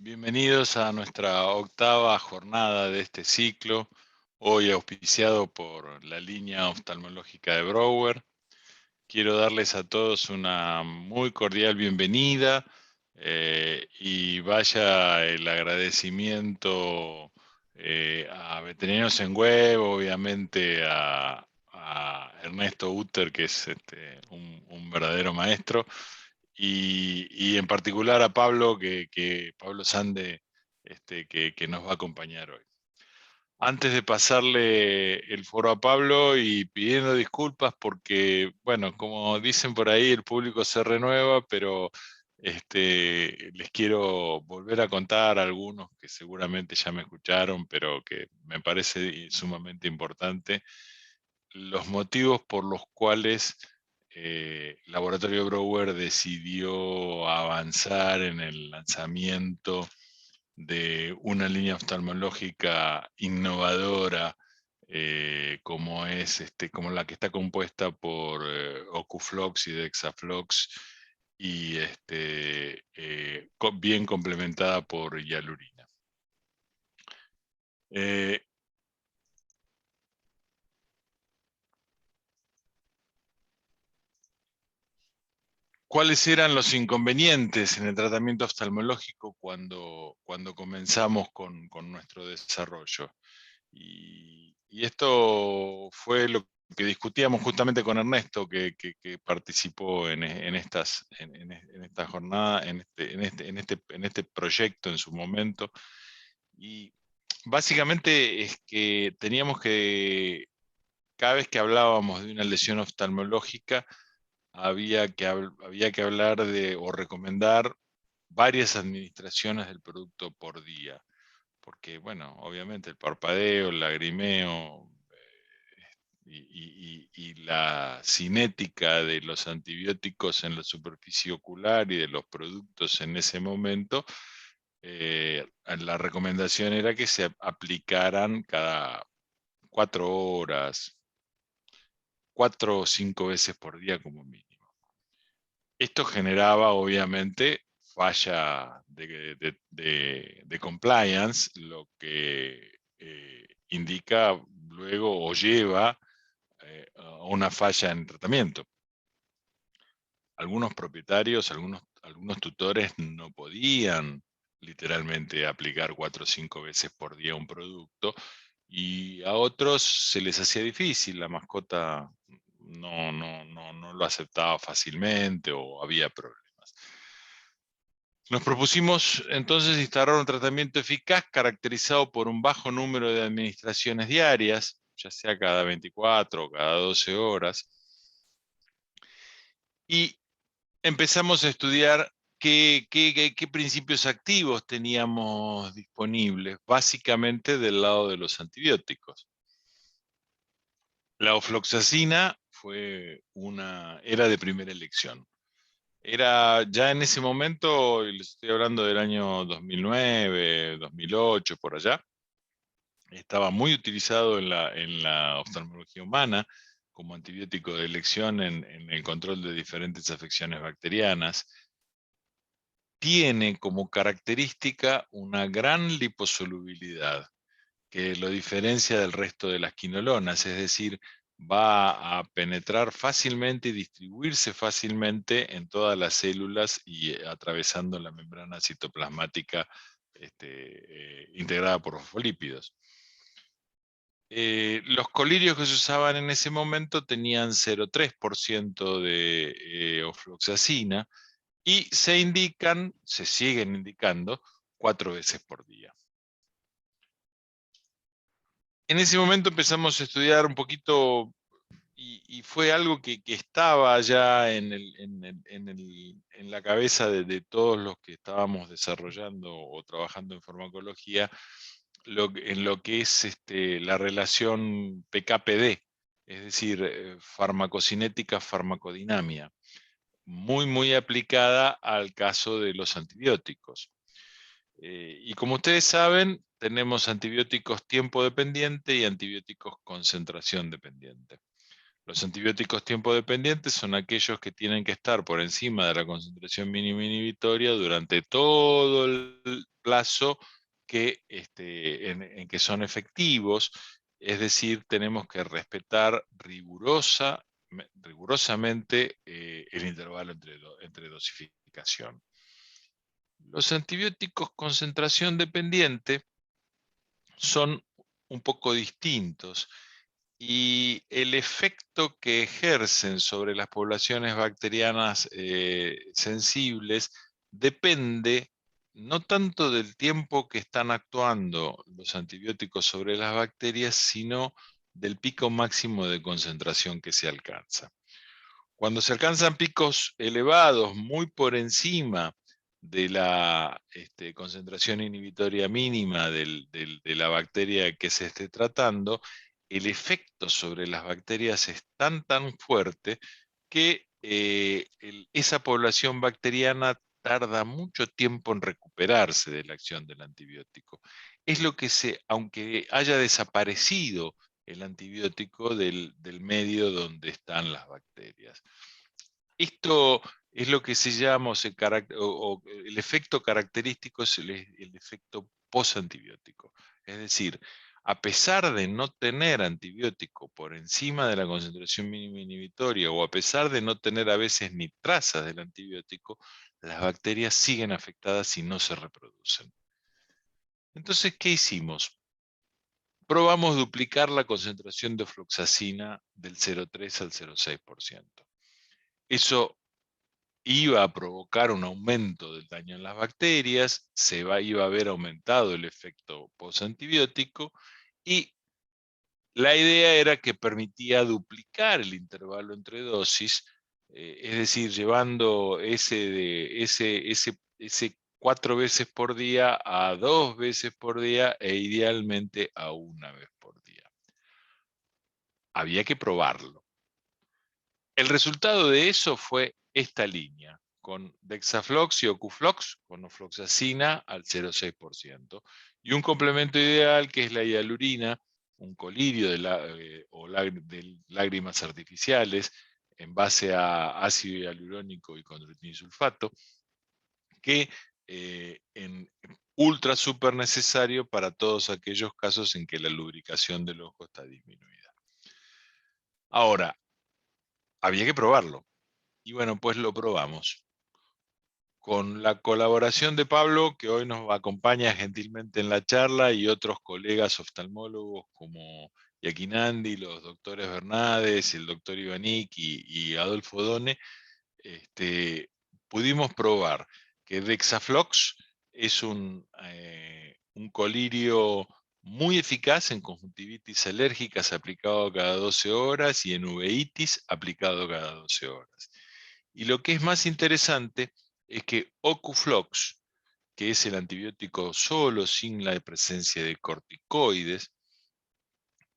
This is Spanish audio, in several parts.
Bienvenidos a nuestra octava jornada de este ciclo, hoy auspiciado por la línea oftalmológica de Brouwer. Quiero darles a todos una muy cordial bienvenida y vaya el agradecimiento a Veterinarios en Web, obviamente a Ernesto Utter, que es un verdadero maestro, y en particular a Pablo, Pablo Sande, que nos va a acompañar hoy. Antes de pasarle el foro a Pablo y pidiendo disculpas porque, bueno, como dicen por ahí, el público se renueva, pero les quiero volver a contar algunos que seguramente ya me escucharon, pero que me parece sumamente importante, los motivos por los cuales Laboratorio Brouwer decidió avanzar en el lanzamiento de una línea oftalmológica innovadora, como la que está compuesta por Ocuflox y Dexaflox, y bien complementada por hialurina. ¿Cuáles eran los inconvenientes en el tratamiento oftalmológico cuando comenzamos con nuestro desarrollo? Y esto fue lo que discutíamos justamente con Ernesto, que participó en esta jornada, en este proyecto en su momento. Y básicamente es que teníamos que, cada vez que hablábamos de una lesión oftalmológica, había que hablar de o recomendar varias administraciones del producto por día, porque, bueno, obviamente el parpadeo, el lagrimeo y la cinética de los antibióticos en la superficie ocular y de los productos en ese momento, la recomendación era que se aplicaran cada 4 horas, 4 o 5 veces por día como mínimo. Esto generaba, obviamente, falla de compliance, lo que indica luego o lleva a una falla en tratamiento. Algunos propietarios, algunos tutores no podían literalmente aplicar 4 o 5 veces por día un producto, y a otros se les hacía difícil, la mascota no lo aceptaba fácilmente o había problemas. Nos propusimos entonces instaurar un tratamiento eficaz caracterizado por un bajo número de administraciones diarias, ya sea cada 24 o cada 12 horas, y empezamos a estudiar qué principios activos teníamos disponibles, básicamente del lado de los antibióticos. La ofloxacina era de primera elección. Era ya en ese momento, y les estoy hablando del año 2009, 2008, por allá, estaba muy utilizado en la oftalmología humana como antibiótico de elección en el control de diferentes afecciones bacterianas. Tiene como característica una gran liposolubilidad, que lo diferencia del resto de las quinolonas, es decir, va a penetrar fácilmente y distribuirse fácilmente en todas las células y atravesando la membrana citoplasmática integrada por fosfolípidos. Los colirios que se usaban en ese momento tenían 0,3% de ofloxacina y se siguen indicando 4 veces por día. En ese momento empezamos a estudiar un poquito y fue algo que estaba ya en la cabeza de todos los que estábamos desarrollando o trabajando en farmacología, en lo que es la relación PK-PD, es decir, farmacocinética, farmacodinamia, muy aplicada al caso de los antibióticos. Y como ustedes saben, tenemos antibióticos tiempo dependiente y antibióticos concentración dependiente. Los antibióticos tiempo dependientes son aquellos que tienen que estar por encima de la concentración mínima inhibitoria durante todo el plazo en que son efectivos, es decir, tenemos que respetar rigurosamente el intervalo entre dosificación. Los antibióticos concentración dependiente son un poco distintos y el efecto que ejercen sobre las poblaciones bacterianas sensibles depende no tanto del tiempo que están actuando los antibióticos sobre las bacterias, sino del pico máximo de concentración que se alcanza. Cuando se alcanzan picos elevados, muy por encima de la concentración inhibitoria mínima de la bacteria que se esté tratando, el efecto sobre las bacterias es tan fuerte que esa población bacteriana tarda mucho tiempo en recuperarse de la acción del antibiótico. Es lo que aunque haya desaparecido el antibiótico del medio donde están las bacterias. Esto es lo que se llama, el efecto característico es el efecto posantibiótico. Es decir, a pesar de no tener antibiótico por encima de la concentración mínima inhibitoria o a pesar de no tener a veces ni trazas del antibiótico, las bacterias siguen afectadas y no se reproducen. Entonces, ¿qué hicimos? Probamos duplicar la concentración de ofloxacina del 0,3 al 0,6%. Eso iba a provocar un aumento del daño en las bacterias, iba a haber aumentado el efecto posantibiótico y la idea era que permitía duplicar el intervalo entre dosis, es decir, llevando ese 4 veces por día a 2 veces por día e idealmente a 1 vez por día. Había que probarlo. El resultado de eso fue esta línea, con Dexaflox y Ocuflox, con ofloxacina al 0,6%, y un complemento ideal que es la hialurina, un colirio de lágrimas artificiales en base a ácido hialurónico y condroitinsulfato, que en ultra super necesario para todos aquellos casos en que la lubricación del ojo está disminuida. Ahora, había que probarlo. Y bueno, pues lo probamos. Con la colaboración de Pablo, que hoy nos acompaña gentilmente en la charla, y otros colegas oftalmólogos como Yaquinandi, los doctores Bernades, el doctor Ivanik y Adolfo Done, pudimos probar que Dexaflox es un colirio muy eficaz en conjuntivitis alérgicas aplicado cada 12 horas y en uveitis aplicado cada 12 horas. Y lo que es más interesante es que Ocuflox, que es el antibiótico solo sin la presencia de corticoides,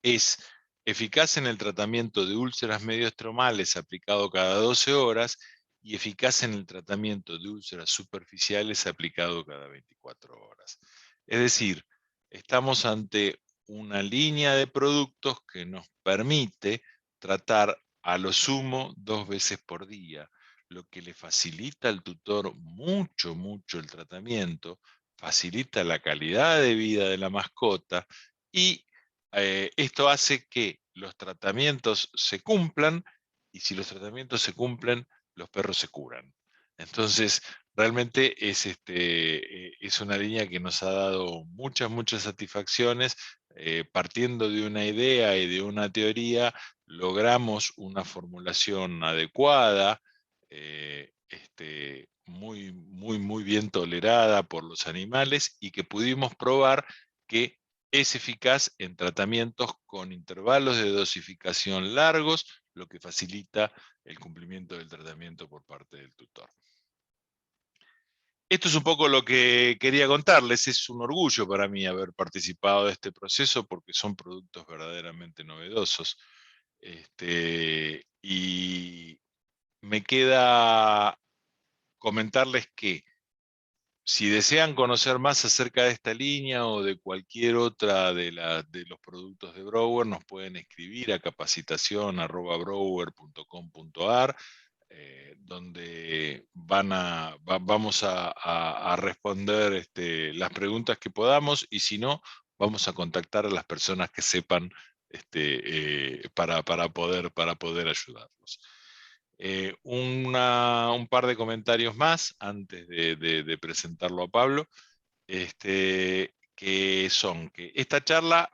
es eficaz en el tratamiento de úlceras medioestromales aplicado cada 12 horas y eficaz en el tratamiento de úlceras superficiales aplicado cada 24 horas. Es decir, estamos ante una línea de productos que nos permite tratar a lo sumo 2 veces por día, lo que le facilita al tutor mucho el tratamiento, facilita la calidad de vida de la mascota y esto hace que los tratamientos se cumplan y si los tratamientos se cumplen, los perros se curan. Entonces, realmente es una línea que nos ha dado muchas satisfacciones. Partiendo de una idea y de una teoría, logramos una formulación adecuada, muy bien tolerada por los animales y que pudimos probar que es eficaz en tratamientos con intervalos de dosificación largos, lo que facilita el cumplimiento del tratamiento por parte del tutor. Esto es un poco lo que quería contarles. Es un orgullo para mí haber participado de este proceso porque son productos verdaderamente novedosos. Y me queda comentarles que si desean conocer más acerca de esta línea o de cualquier otra de los productos de Brower, nos pueden escribir a capacitación@brower.com.ar. donde vamos a responder las preguntas que podamos, y si no, vamos a contactar a las personas que sepan para poder ayudarlos. Un par de comentarios más antes de presentarlo a Pablo, que son que esta charla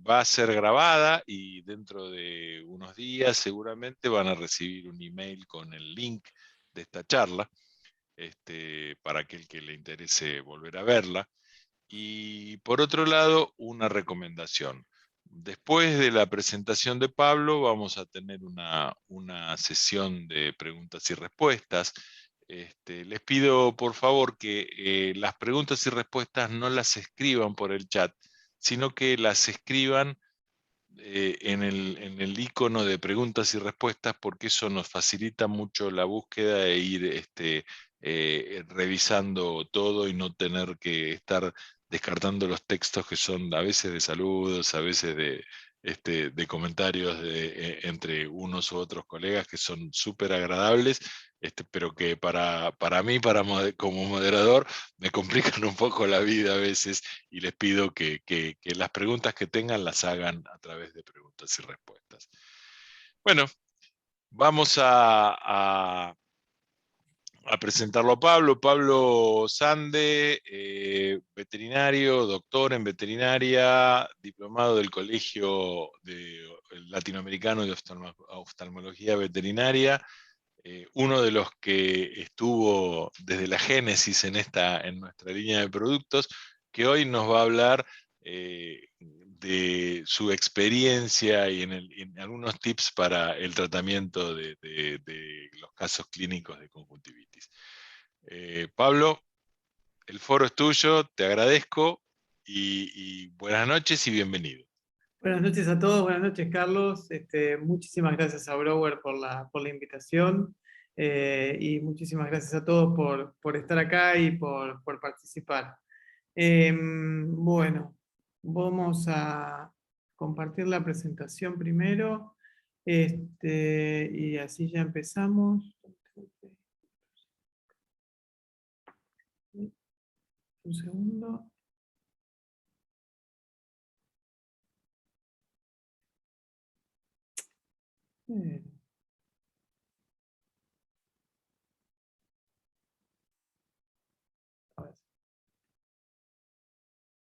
va a ser grabada, y dentro de unos días seguramente van a recibir un email con el link de esta charla, para aquel que le interese volver a verla. Y por otro lado, una recomendación. Después de la presentación de Pablo, vamos a tener una sesión de preguntas y respuestas. Les pido por favor que las preguntas y respuestas no las escriban por el chat, sino que las escriban en el icono de preguntas y respuestas, porque eso nos facilita mucho la búsqueda e ir revisando todo, y no tener que estar descartando los textos que son a veces de saludos, a veces de comentarios entre unos u otros colegas, que son súper agradables, pero que para mí, como moderador, me complican un poco la vida a veces, y les pido que las preguntas que tengan las hagan a través de preguntas y respuestas. Bueno, vamos a presentarlo a Pablo. Pablo Sande, veterinario, doctor en veterinaria, diplomado del Colegio Latinoamericano de Oftalmología Veterinaria, uno de los que estuvo desde la génesis en nuestra línea de productos, que hoy nos va a hablar de su experiencia y en algunos tips para el tratamiento de los casos clínicos de conjuntivitis. Pablo, el foro es tuyo, te agradezco, y buenas noches y bienvenido. Buenas noches a todos, buenas noches Carlos. Muchísimas gracias a Brower por la invitación, y muchísimas gracias a todos por estar acá y por participar. Bueno, vamos a compartir la presentación primero, y así ya empezamos. Un segundo. A ver.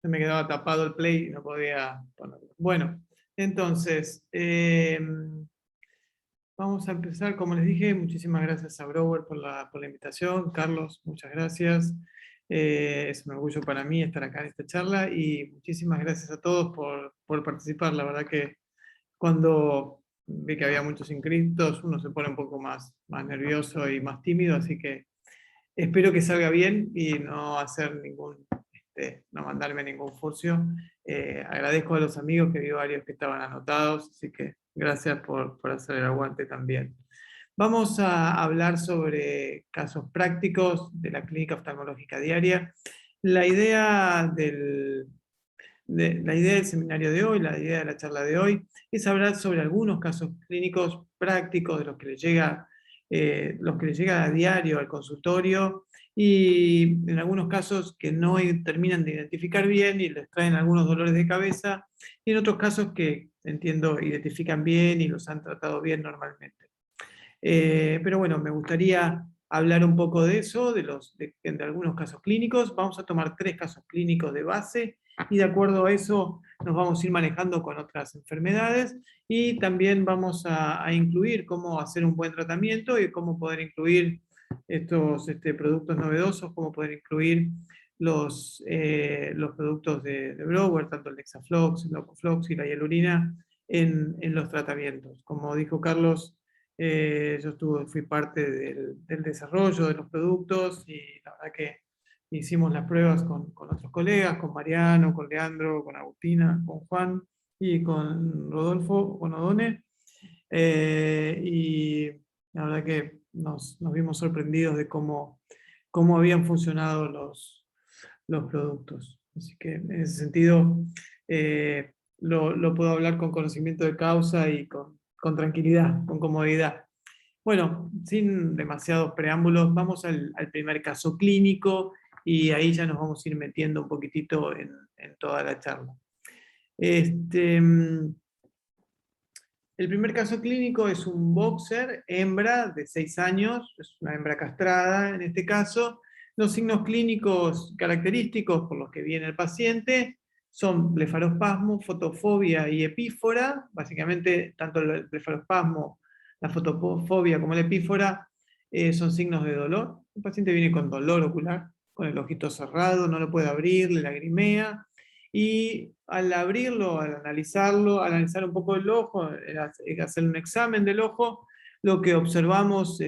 Se me quedaba tapado el play y no podía ponerlo. Bueno, entonces, vamos a empezar. Como les dije, muchísimas gracias a Brower por la invitación. Carlos, muchas gracias. Es un orgullo para mí estar acá en esta charla, y muchísimas gracias a todos por participar. La verdad que cuando vi que había muchos inscritos, uno se pone un poco más nervioso y más tímido, así que espero que salga bien y no hacer no mandarme ningún furcio. Agradezco a los amigos, que vi varios que estaban anotados, así que gracias por hacer el aguante también. Vamos a hablar sobre casos prácticos de la clínica oftalmológica diaria. La idea del seminario de hoy, la idea de la charla de hoy, es hablar sobre algunos casos clínicos prácticos de los que les llega a diario al consultorio, y en algunos casos que no terminan de identificar bien y les traen algunos dolores de cabeza, y en otros casos que, entiendo, identifican bien y los han tratado bien normalmente. Pero bueno, me gustaría hablar un poco de eso, de algunos casos clínicos. Vamos a tomar 3 casos clínicos de base, y de acuerdo a eso nos vamos a ir manejando con otras enfermedades, y también vamos a incluir cómo hacer un buen tratamiento y cómo poder incluir estos productos novedosos, cómo poder incluir los productos de Brower, tanto el Dexaflox, el Locoflox y la hialurina, en los tratamientos. Como dijo Carlos, yo fui parte del desarrollo de los productos, y la verdad que hicimos las pruebas con otros colegas, con Mariano, con Leandro, con Agustina, con Juan y con Rodolfo, con Odone. Y la verdad que nos vimos sorprendidos de cómo habían funcionado los productos. Así que en ese sentido lo puedo hablar con conocimiento de causa y con tranquilidad, con comodidad. Bueno, sin demasiados preámbulos, vamos al primer caso clínico y ahí ya nos vamos a ir metiendo un poquitito en toda la charla. El primer caso clínico es un boxer, hembra de 6 años, es una hembra castrada en este caso. Los signos clínicos característicos por los que viene el paciente son blefarospasmo, fotofobia y epífora. Básicamente, tanto el blefarospasmo, la fotofobia como la epífora son signos de dolor. El paciente viene con dolor ocular, con el ojito cerrado, no lo puede abrir, le lagrimea. Y al abrirlo, al analizarlo, al analizar un poco el ojo, hacer un examen del ojo, lo que observamos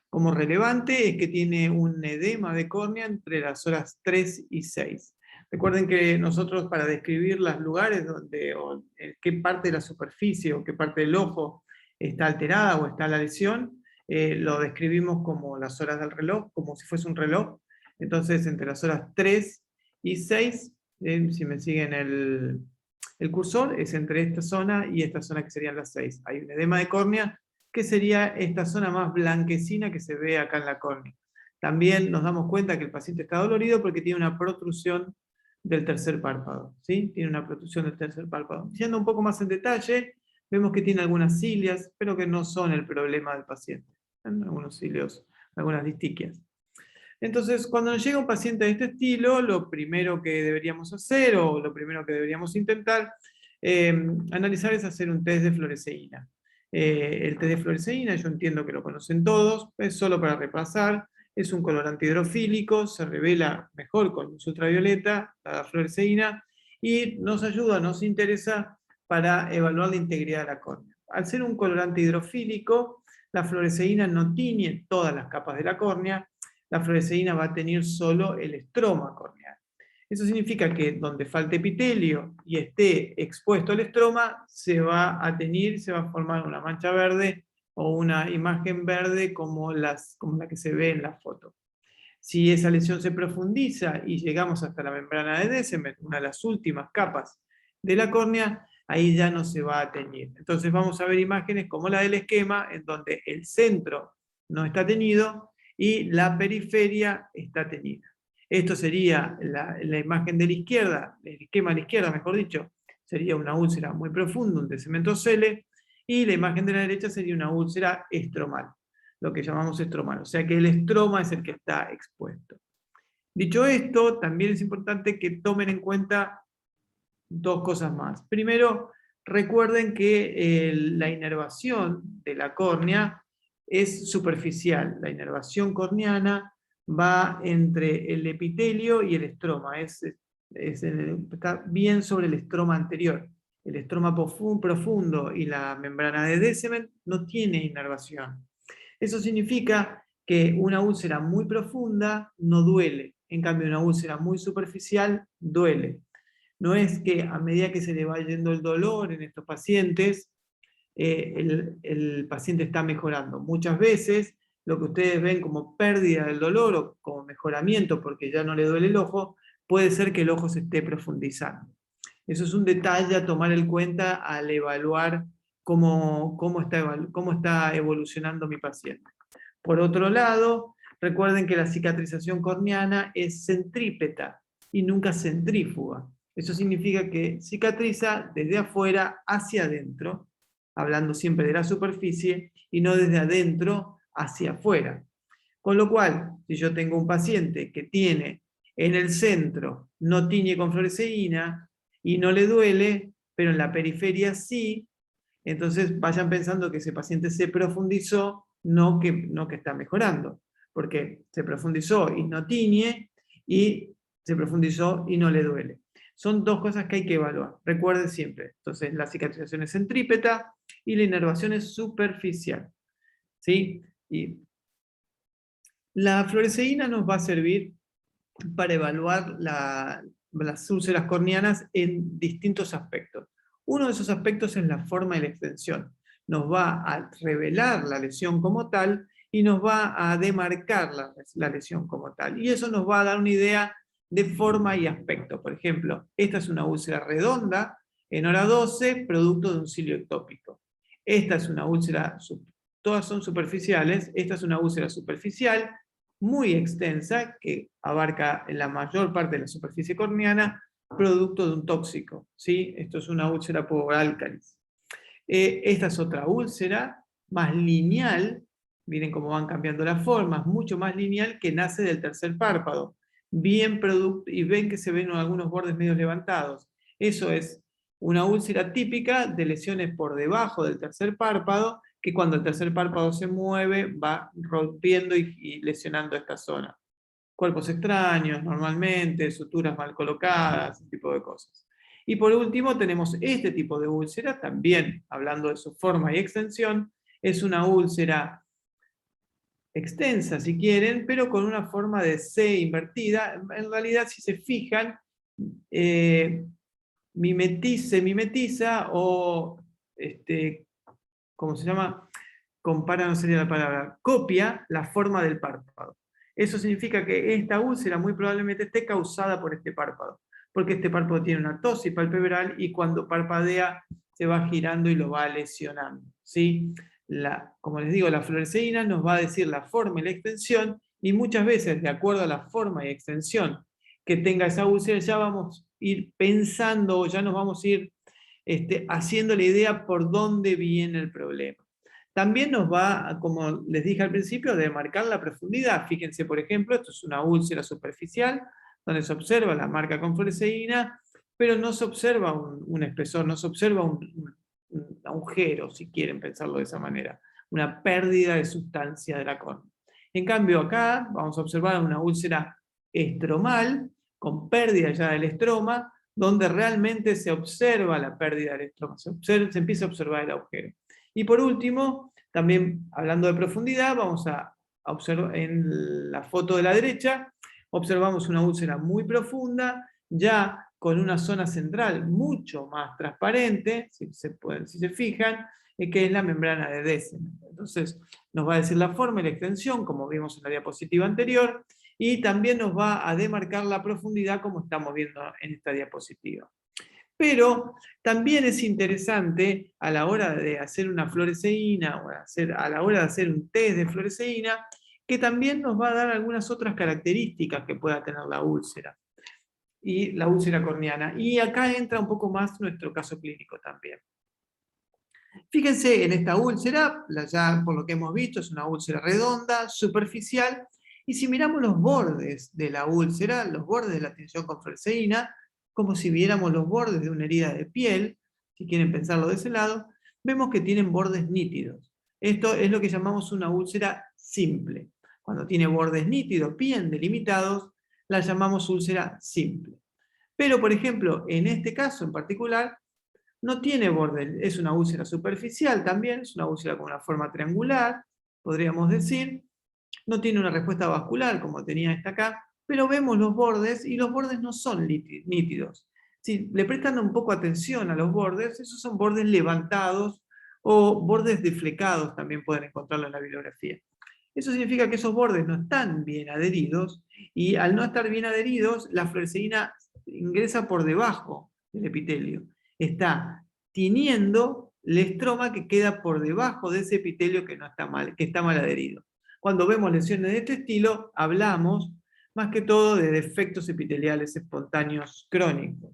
como relevante es que tiene un edema de córnea entre las horas 3 y 6. Recuerden que nosotros, para describir los lugares donde, o qué parte de la superficie o qué parte del ojo está alterada o está la lesión, lo describimos como las horas del reloj, como si fuese un reloj. Entonces, entre las horas 3 y 6, si me siguen el cursor, es entre esta zona y esta zona que serían las 6. Hay un edema de córnea, que sería esta zona más blanquecina que se ve acá en la córnea. También nos damos cuenta que el paciente está dolorido porque tiene una protrusión del tercer párpado, ¿sí? Tiene una protrusión del tercer párpado. Yendo un poco más en detalle, vemos que tiene algunas cilias, pero que no son el problema del paciente. Algunos cilios, algunas distiquias. Entonces, cuando nos llega un paciente de este estilo, lo primero que deberíamos hacer, o lo primero que deberíamos intentar analizar, es hacer un test de fluoresceína. El test de fluoresceína, yo entiendo que lo conocen todos, es solo para repasar, es un colorante hidrofílico, se revela mejor con luz ultravioleta, la fluoresceína, y nos ayuda, nos interesa para evaluar la integridad de la córnea. Al ser un colorante hidrofílico, la fluoresceína no tiñe todas las capas de la córnea, la fluoresceína va a tener solo el estroma corneal. Eso significa que donde falte epitelio y esté expuesto el estroma, se va a teñir, se va a formar una mancha verde o una imagen verde como la que se ve en la foto. Si esa lesión se profundiza y llegamos hasta la membrana de Descemet, una de las últimas capas de la córnea, ahí ya no se va a teñir. Entonces vamos a ver imágenes como la del esquema, en donde el centro no está teñido y la periferia está teñida. Esto sería la imagen de la izquierda, el esquema a la izquierda, mejor dicho, sería una úlcera muy profunda, un descementocele, y la imagen de la derecha sería una úlcera estromal, lo que llamamos estromal, o sea que el estroma es el que está expuesto. Dicho esto, también es importante que tomen en cuenta dos cosas más. Primero, recuerden que la inervación de la córnea es superficial. La inervación corneana va entre el epitelio y el estroma. Está bien sobre el estroma anterior. El estroma profundo y la membrana de Descemet no tiene inervación. Eso significa que una úlcera muy profunda no duele. En cambio, una úlcera muy superficial duele. No es que a medida que se le va yendo el dolor en estos pacientes, el paciente está mejorando. Muchas veces lo que ustedes ven como pérdida del dolor o como mejoramiento porque ya no le duele el ojo, puede ser que el ojo se esté profundizando. Eso es un detalle a tomar en cuenta al evaluar cómo está evolucionando mi paciente. Por otro lado, recuerden que la cicatrización corneana es centrípeta y nunca centrífuga. Eso significa que cicatriza desde afuera hacia adentro, hablando siempre de la superficie, y no desde adentro hacia afuera. Con lo cual, si yo tengo un paciente que tiene en el centro, no tiñe con fluoresceína y no le duele, pero en la periferia sí, entonces vayan pensando que ese paciente se profundizó, no que está mejorando, porque se profundizó y no tiñe, y se profundizó y no le duele. Son dos cosas que hay que evaluar, recuerden siempre. Entonces, la cicatrización es centrípeta y la inervación es superficial. ¿Sí? Y la fluoresceína nos va a servir para evaluar las úlceras corneanas en distintos aspectos. Uno de esos aspectos es la forma y la extensión. Nos va a revelar la lesión como tal y nos va a demarcar la lesión como tal. Y eso nos va a dar una idea de forma y aspecto. Por ejemplo, esta es una úlcera redonda en hora 12, producto de un cilio ectópico. Esta es una úlcera todas son superficiales. Esta es una úlcera superficial muy extensa que abarca la mayor parte de la superficie corneana, producto de un tóxico, ¿sí? Esto es una úlcera por álcalis. Esta es otra úlcera más lineal, miren cómo van cambiando las formas, mucho más lineal, que nace del tercer párpado. Bien producto, y ven que se ven algunos bordes medio levantados. Eso es una úlcera típica de lesiones por debajo del tercer párpado, que cuando el tercer párpado se mueve va rompiendo y lesionando esta zona. Cuerpos extraños normalmente, suturas mal colocadas, ese tipo de cosas. Y por último tenemos este tipo de úlcera, también hablando de su forma y extensión, es una úlcera extensa si quieren, pero con una forma de C invertida. En realidad, si se fijan, se mimetiza o, ¿cómo se llama? Compara, no sería la palabra, copia la forma del párpado. Eso significa que esta úlcera muy probablemente esté causada por este párpado, porque este párpado tiene una ptosis palpebral y cuando parpadea se va girando y lo va lesionando, ¿sí? Como les digo, la fluoresceína nos va a decir la forma y la extensión, y muchas veces, de acuerdo a la forma y extensión que tenga esa úlcera, ya vamos a ir pensando, ya nos vamos a ir haciendo la idea por dónde viene el problema. También nos va, como les dije al principio, a demarcar la profundidad. Fíjense, por ejemplo, esto es una úlcera superficial, donde se observa la marca con fluoresceína, pero no se observa un espesor, no se observa un agujero, si quieren pensarlo de esa manera, una pérdida de sustancia de la córnea. En cambio acá vamos a observar una úlcera estromal, con pérdida ya del estroma, donde realmente se observa la pérdida del estroma, se empieza a observar el agujero. Y por último, también hablando de profundidad, vamos a observar en la foto de la derecha, observamos una úlcera muy profunda, ya con una zona central mucho más transparente, si se fijan, que es la membrana de Descemet. Entonces, nos va a decir la forma y la extensión, como vimos en la diapositiva anterior, y también nos va a demarcar la profundidad, como estamos viendo en esta diapositiva. Pero también es interesante a la hora de hacer una fluoresceína o a la hora de hacer un test de fluoresceína, que también nos va a dar algunas otras características que pueda tener la úlcera y la úlcera corneana. Y acá entra un poco más nuestro caso clínico también. Fíjense en esta úlcera, ya por lo que hemos visto es una úlcera redonda, superficial, y si miramos los bordes de la úlcera, los bordes de la tinción con fluoresceína, como si viéramos los bordes de una herida de piel, si quieren pensarlo de ese lado, vemos que tienen bordes nítidos. Esto es lo que llamamos una úlcera simple. Cuando tiene bordes nítidos, bien delimitados, la llamamos úlcera simple. Pero, por ejemplo, en este caso en particular, no tiene borde, es una úlcera superficial también, es una úlcera con una forma triangular, podríamos decir. No tiene una respuesta vascular como tenía esta acá, pero vemos los bordes y los bordes no son nítidos. Si le prestan un poco atención a los bordes, esos son bordes levantados o bordes deflecados, también pueden encontrarlo en la bibliografía. Eso significa que esos bordes no están bien adheridos y al no estar bien adheridos, la fluoresceína ingresa por debajo del epitelio. Está tiñendo el estroma que queda por debajo de ese epitelio que está mal adherido. Cuando vemos lesiones de este estilo, hablamos más que todo de defectos epiteliales espontáneos crónicos.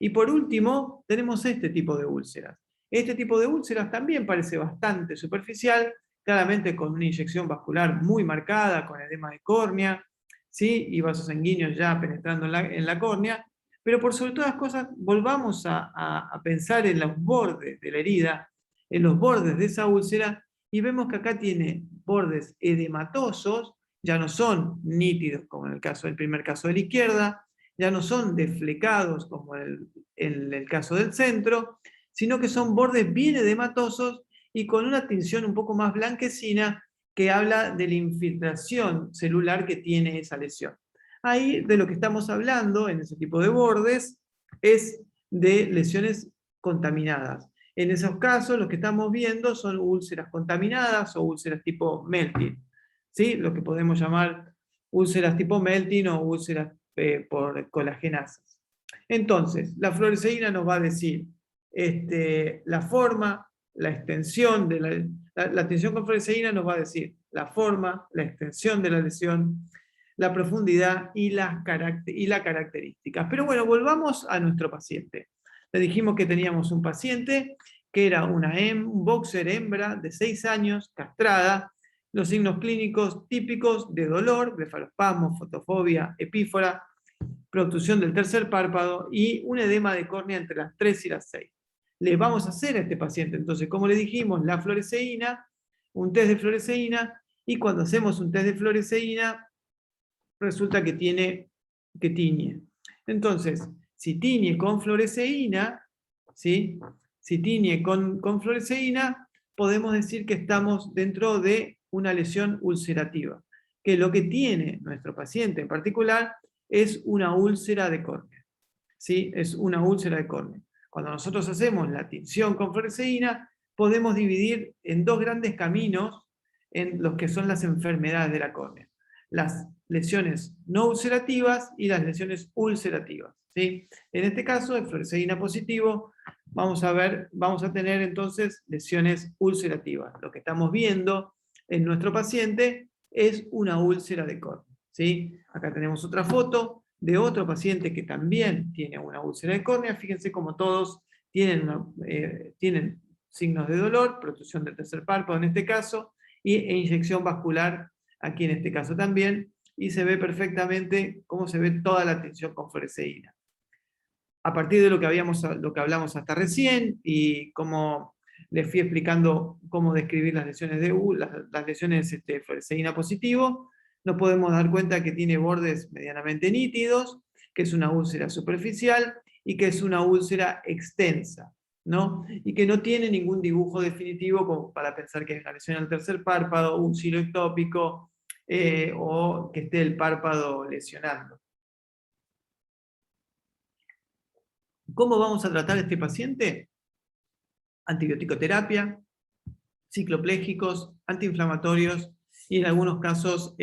Y por último, tenemos este tipo de úlceras. Este tipo de úlceras también parece bastante superficial, claramente con una inyección vascular muy marcada, con edema de córnea, ¿sí? Y vasos sanguíneos ya penetrando en la córnea, pero por sobre todas las cosas, volvamos a pensar en los bordes de la herida, en los bordes de esa úlcera, y vemos que acá tiene bordes edematosos, ya no son nítidos como en el primer caso de la izquierda, ya no son deflecados como en el caso del centro, sino que son bordes bien edematosos y con una tinción un poco más blanquecina que habla de la infiltración celular que tiene esa lesión. Ahí de lo que estamos hablando en ese tipo de bordes es de lesiones contaminadas. En esos casos lo que estamos viendo son úlceras contaminadas o úlceras tipo melting, ¿sí? Lo que podemos llamar úlceras tipo melting o úlceras por colagenasas. Entonces, la fluoresceína nos va a decir la forma, la extensión, La tinción con fluoresceína nos va a decir la forma, la extensión de la lesión, la profundidad y las características. Pero bueno, volvamos a nuestro paciente. Le dijimos que teníamos un paciente que era un boxer hembra de 6 años, castrada. Los signos clínicos típicos de dolor, blefarospasmo, fotofobia, epífora, protrusión del tercer párpado y un edema de córnea entre las 3 y las 6. Le vamos a hacer a este paciente, entonces, como le dijimos, la fluoresceína, un test de fluoresceína, y cuando hacemos un test de fluoresceína, resulta que tiñe. Entonces, si tiñe con fluoresceína, ¿sí? Si tiñe con fluoresceína, podemos decir que estamos dentro de una lesión ulcerativa, que lo que tiene nuestro paciente en particular es una úlcera de córnea. ¿Sí? Es una úlcera de córnea. Cuando nosotros hacemos la tinción con fluoresceína, podemos dividir en 2 grandes caminos en los que son las enfermedades de la córnea. Las lesiones no ulcerativas y las lesiones ulcerativas. ¿Sí? En este caso, el fluoresceína positivo, vamos a tener entonces lesiones ulcerativas. Lo que estamos viendo en nuestro paciente es una úlcera de córnea. ¿Sí? Acá tenemos otra foto de otro paciente que también tiene una úlcera de córnea. Fíjense como todos tienen signos de dolor, protrusión del tercer párpado en este caso, e inyección vascular aquí en este caso también, y se ve perfectamente cómo se ve toda la tinción con fluoresceína. A partir de lo que hablamos hasta recién, y cómo les fui explicando cómo describir las lesiones las lesiones fluoresceína positivo, nos podemos dar cuenta que tiene bordes medianamente nítidos, que es una úlcera superficial y que es una úlcera extensa, ¿no? Y que no tiene ningún dibujo definitivo como para pensar que es una lesión al tercer párpado, un cilo ectópico o que esté el párpado lesionando. ¿Cómo vamos a tratar a este paciente? Antibiótico-terapia, cicloplégicos, antiinflamatorios y en algunos casos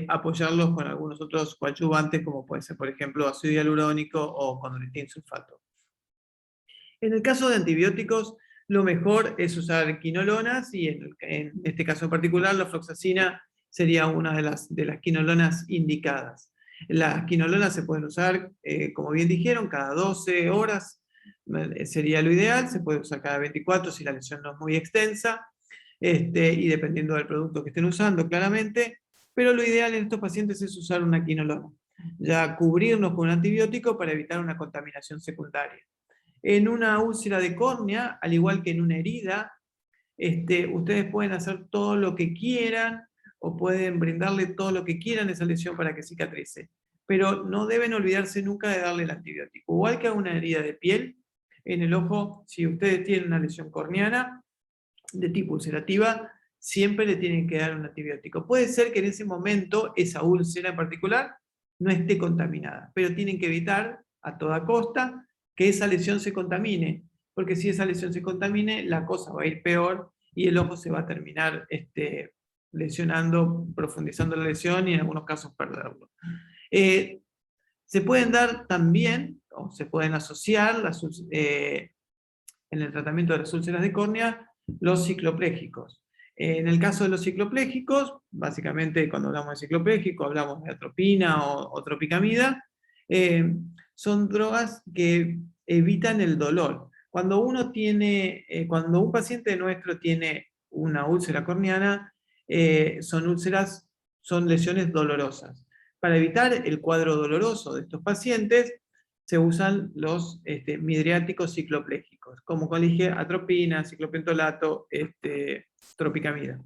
apoyarlos con algunos otros coadyuvantes como puede ser, por ejemplo, ácido hialurónico o condroitin sulfato. En el caso de antibióticos, lo mejor es usar quinolonas y en este caso en particular la fluoxacina sería una de las quinolonas indicadas. Las quinolonas se pueden usar, como bien dijeron, cada 12 horas sería lo ideal, se puede usar cada 24 si la lesión no es muy extensa, y dependiendo del producto que estén usando, claramente, pero lo ideal en estos pacientes es usar una quinolona, ya cubrirnos con un antibiótico para evitar una contaminación secundaria. En una úlcera de córnea, al igual que en una herida, ustedes pueden hacer todo lo que quieran, o pueden brindarle todo lo que quieran a esa lesión para que cicatrice. Pero no deben olvidarse nunca de darle el antibiótico. Igual que a una herida de piel, en el ojo, si ustedes tienen una lesión corneana de tipo ulcerativa, siempre le tienen que dar un antibiótico. Puede ser que en ese momento esa úlcera en particular no esté contaminada, pero tienen que evitar a toda costa que esa lesión se contamine, porque si esa lesión se contamine, la cosa va a ir peor y el ojo se va a terminar lesionando, profundizando la lesión y en algunos casos perderlo. Se pueden dar también, o se pueden asociar en el tratamiento de las úlceras de córnea, los cicloplégicos. En el caso de los cicloplégicos, básicamente cuando hablamos de cicloplégico hablamos de atropina o tropicamida, son drogas que evitan el dolor. Cuando un paciente nuestro tiene una úlcera corneana, son lesiones dolorosas. Para evitar el cuadro doloroso de estos pacientes, se usan los midriáticos cicloplégicos, como dije, atropina, ciclopentolato, tropicamida.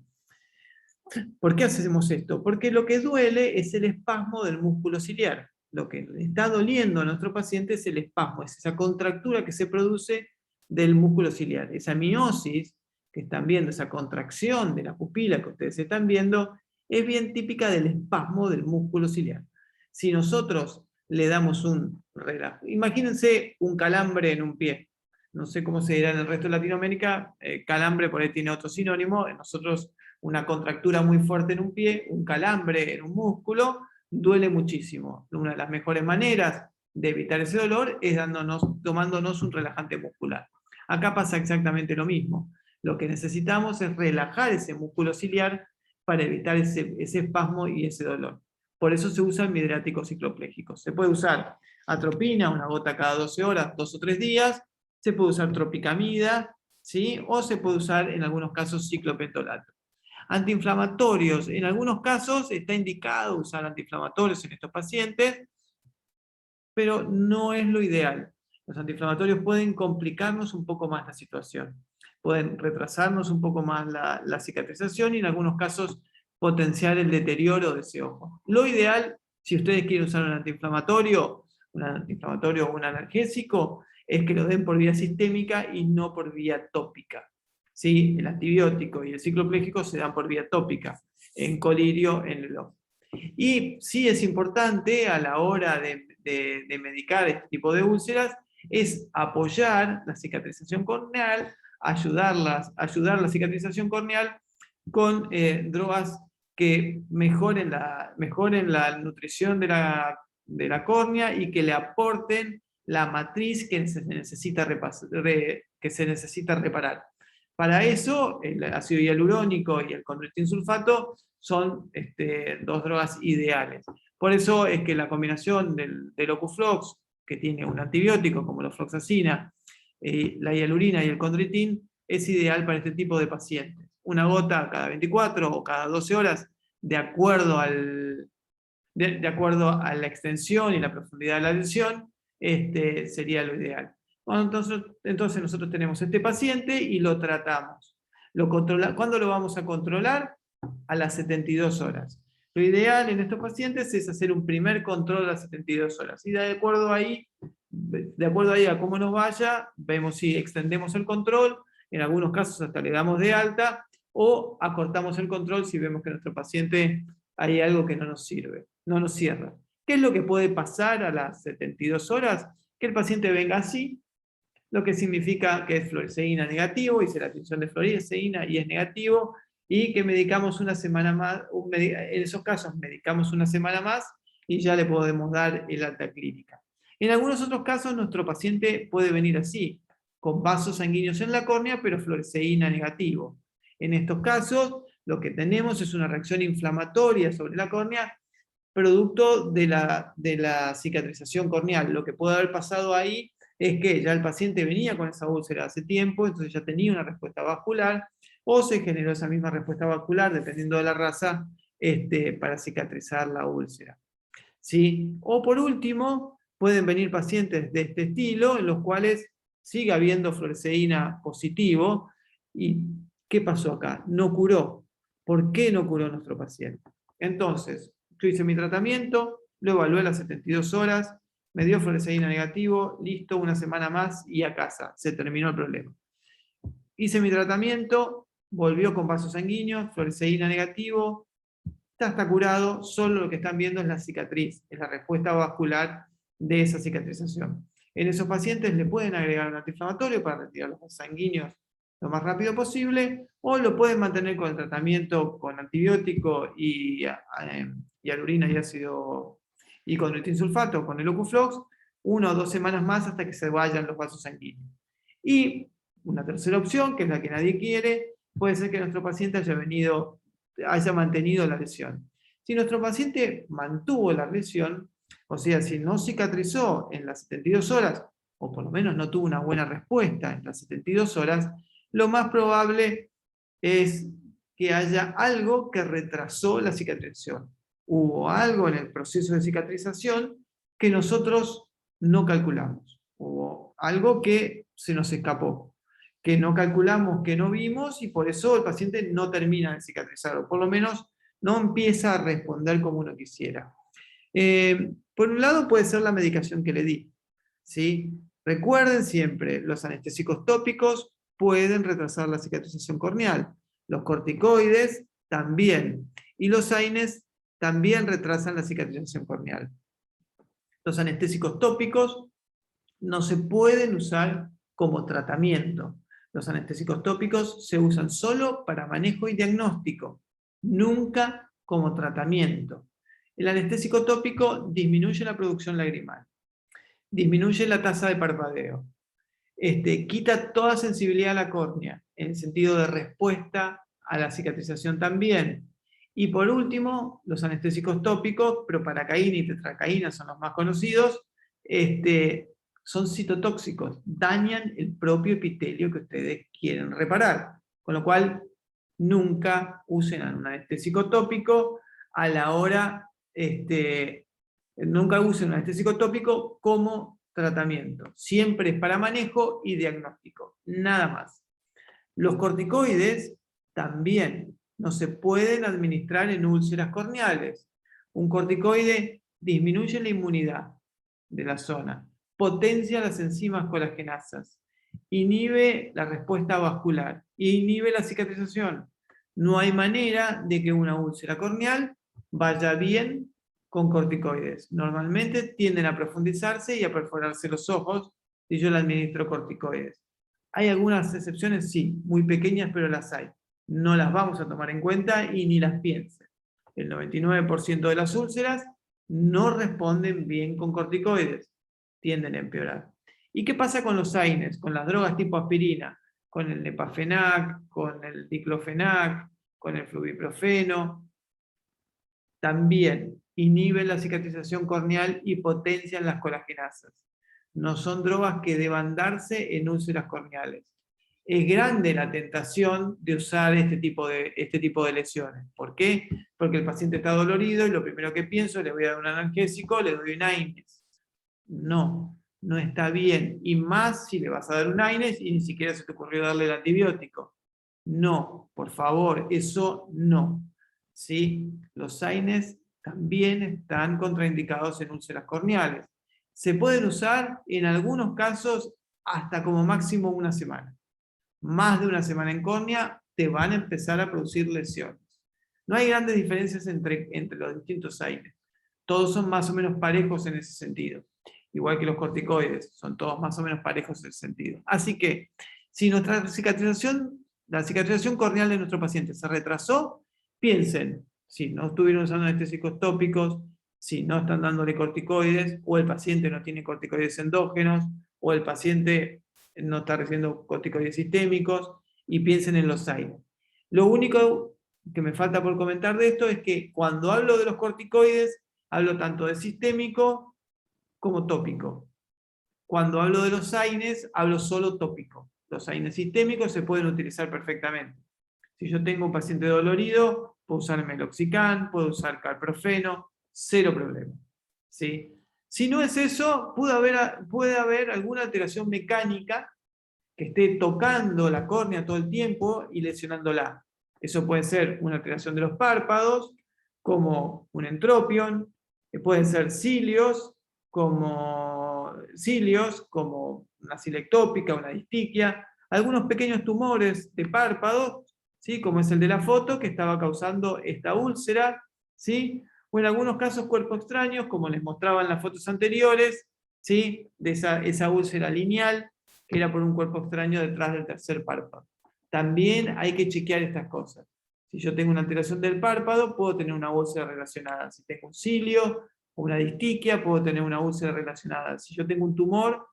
¿Por qué hacemos esto? Porque lo que duele es el espasmo del músculo ciliar. Lo que le está doliendo a nuestro paciente es el espasmo, es esa contractura que se produce del músculo ciliar. Esa miosis que están viendo, esa contracción de la pupila que ustedes están viendo, es bien típica del espasmo del músculo ciliar. Si nosotros le damos un relajo, imagínense un calambre en un pie. No sé cómo se dirá en el resto de Latinoamérica, calambre por ahí tiene otro sinónimo, nosotros una contractura muy fuerte en un pie, un calambre en un músculo, duele muchísimo. Una de las mejores maneras de evitar ese dolor es tomándonos un relajante muscular. Acá pasa exactamente lo mismo. Lo que necesitamos es relajar ese músculo ciliar para evitar ese espasmo y ese dolor. Por eso se usan midriáticos cicloplégicos. Se puede usar atropina, una gota cada 12 horas, 2 o 3 días. Se puede usar tropicamida, ¿sí? O se puede usar en algunos casos ciclopentolato. Antiinflamatorios, en algunos casos está indicado usar antiinflamatorios en estos pacientes, pero no es lo ideal. Los antiinflamatorios pueden complicarnos un poco más la situación, pueden retrasarnos un poco más la cicatrización y en algunos casos potenciar el deterioro de ese ojo. Lo ideal, si ustedes quieren usar un antiinflamatorio o un analgésico, es que lo den por vía sistémica y no por vía tópica. ¿Sí? El antibiótico y el cicloplégico se dan por vía tópica, en colirio, en el ojo. Y sí es importante a la hora de medicar este tipo de úlceras, es apoyar la cicatrización corneal, ayudar la cicatrización corneal con drogas que mejoren la nutrición de la córnea y que le aporten la matriz que se necesita reparar. Para eso, el ácido hialurónico y el condroitin sulfato son dos drogas ideales. Por eso es que la combinación del Ocuflox, que tiene un antibiótico como la ofloxacina, la hialurina y el condroitin, es ideal para este tipo de pacientes. Una gota cada 24 o cada 12 horas, de acuerdo a la extensión y la profundidad de la lesión, sería lo ideal. Bueno, entonces nosotros tenemos este paciente y lo tratamos. ¿Cuándo lo vamos a controlar? A las 72 horas. Lo ideal en estos pacientes es hacer un primer control a las 72 horas. Y de acuerdo ahí a cómo nos vaya, vemos si extendemos el control, en algunos casos hasta le damos de alta, o acortamos el control si vemos que nuestro paciente hay algo que no nos sirve, no nos cierra. ¿Qué es lo que puede pasar a las 72 horas? Que el paciente venga así, lo que significa que es fluoresceína negativo, hice la tinción de fluoresceína y es negativo, y que medicamos una semana más, en esos casos medicamos una semana más y ya le podemos dar el alta clínica. En algunos otros casos nuestro paciente puede venir así, con vasos sanguíneos en la córnea, pero fluoresceína negativo. En estos casos lo que tenemos es una reacción inflamatoria sobre la córnea, producto de la cicatrización corneal. Lo que puede haber pasado ahí es que ya el paciente venía con esa úlcera hace tiempo, entonces ya tenía una respuesta vascular, o se generó esa misma respuesta vascular, dependiendo de la raza, para cicatrizar la úlcera. ¿Sí? O por último, pueden venir pacientes de este estilo, en los cuales sigue habiendo fluoresceína positivo, y ¿qué pasó acá? No curó. ¿Por qué no curó nuestro paciente? Entonces, yo hice mi tratamiento, lo evalué a las 72 horas, me dio fluoresceína negativo, listo, una semana más y a casa, se terminó el problema. Hice mi tratamiento, volvió con vasos sanguíneos, fluoresceína negativo, está curado, solo lo que están viendo es la cicatriz, es la respuesta vascular de esa cicatrización. En esos pacientes le pueden agregar un antiinflamatorio para retirar los vasos sanguíneos lo más rápido posible, o lo pueden mantener con el tratamiento con antibiótico y hialurina y ácido y condroitin sulfato con el Ocuflox, 1 o 2 semanas más hasta que se vayan los vasos sanguíneos. Y una tercera opción, que es la que nadie quiere, puede ser que nuestro paciente haya mantenido la lesión. Si nuestro paciente mantuvo la lesión, o sea, si no cicatrizó en las 72 horas, o por lo menos no tuvo una buena respuesta en las 72 horas, lo más probable es que haya algo que retrasó la cicatrización. Hubo algo en el proceso de cicatrización que nosotros no calculamos. Hubo algo que se nos escapó, que no calculamos, que no vimos, y por eso el paciente no termina de cicatrizar, o por lo menos no empieza a responder como uno quisiera. Por un lado puede ser la medicación que le di, ¿sí? Recuerden siempre, los anestésicos tópicos pueden retrasar la cicatrización corneal, los corticoides también, y los AINES también retrasan la cicatrización corneal. Los anestésicos tópicos no se pueden usar como tratamiento. Los anestésicos tópicos se usan solo para manejo y diagnóstico, nunca como tratamiento. El anestésico tópico disminuye la producción lagrimal, disminuye la tasa de parpadeo, quita toda sensibilidad a la córnea, en el sentido de respuesta a la cicatrización también. Y por último, los anestésicos tópicos, proparacaína y tetracaína son los más conocidos, son citotóxicos, dañan el propio epitelio que ustedes quieren reparar. Con lo cual, nunca usen un anestésico tópico a la hora, nunca usen un anestésico tópico como tratamiento. Siempre es para manejo y diagnóstico, nada más. Los corticoides también no se pueden administrar en úlceras corneales. Un corticoide disminuye la inmunidad de la zona, potencia las enzimas colagenasas, inhibe la respuesta vascular e inhibe la cicatrización. No hay manera de que una úlcera corneal vaya bien con corticoides. Normalmente tienden a profundizarse y a perforarse los ojos si yo le administro corticoides. ¿Hay algunas excepciones? Sí, muy pequeñas, pero las hay. No las vamos a tomar en cuenta y ni las piensen. El 99% de las úlceras no responden bien con corticoides, tienden a empeorar. ¿Y qué pasa con los AINES, con las drogas tipo aspirina? Con el Nepafenac, con el diclofenac, con el flubiprofeno. También inhiben la cicatrización corneal y potencian las colagenasas. No son drogas que deban darse en úlceras corneales. Es grande la tentación de usar este tipo de lesiones. ¿Por qué? Porque el paciente está dolorido y lo primero que pienso, le voy a dar un analgésico, le doy un AINES. No, no está bien. Y más si le vas a dar un AINES y ni siquiera se te ocurrió darle el antibiótico. No, por favor, eso no. ¿Sí? Los AINES también están contraindicados en úlceras corneales. Se pueden usar en algunos casos hasta como máximo una semana. Más de una semana en córnea te van a empezar a producir lesiones. No hay grandes diferencias entre los distintos AINES. Todos son más o menos parejos en ese sentido. Igual que los corticoides, son todos más o menos parejos en ese sentido. Así que, si nuestra la cicatrización corneal de nuestro paciente se retrasó, piensen, si no estuvieron usando anestésicos tópicos, si no están dándole corticoides, o el paciente no tiene corticoides endógenos, o el paciente no está recibiendo corticoides sistémicos, y piensen en los AINES. Lo único que me falta por comentar de esto es que cuando hablo de los corticoides, hablo tanto de sistémico como tópico. Cuando hablo de los AINES, hablo solo tópico. Los AINES sistémicos se pueden utilizar perfectamente. Si yo tengo un paciente dolorido, puedo usar meloxicam, puedo usar carprofeno, cero problema. ¿Sí? Si no es eso, puede haber alguna alteración mecánica que esté tocando la córnea todo el tiempo y lesionándola. Eso puede ser una alteración de los párpados, como un entropion, pueden ser cilios, como una cilectópica, una distiquia, algunos pequeños tumores de párpado, ¿sí? Como es el de la foto, que estaba causando esta úlcera, ¿sí? O en algunos casos cuerpos extraños, como les mostraba en las fotos anteriores, ¿sí? De esa úlcera lineal, que era por un cuerpo extraño detrás del tercer párpado. También hay que chequear estas cosas. Si yo tengo una alteración del párpado, puedo tener una úlcera relacionada. Si tengo un cilio o una distiquia, puedo tener una úlcera relacionada. Si yo tengo un tumor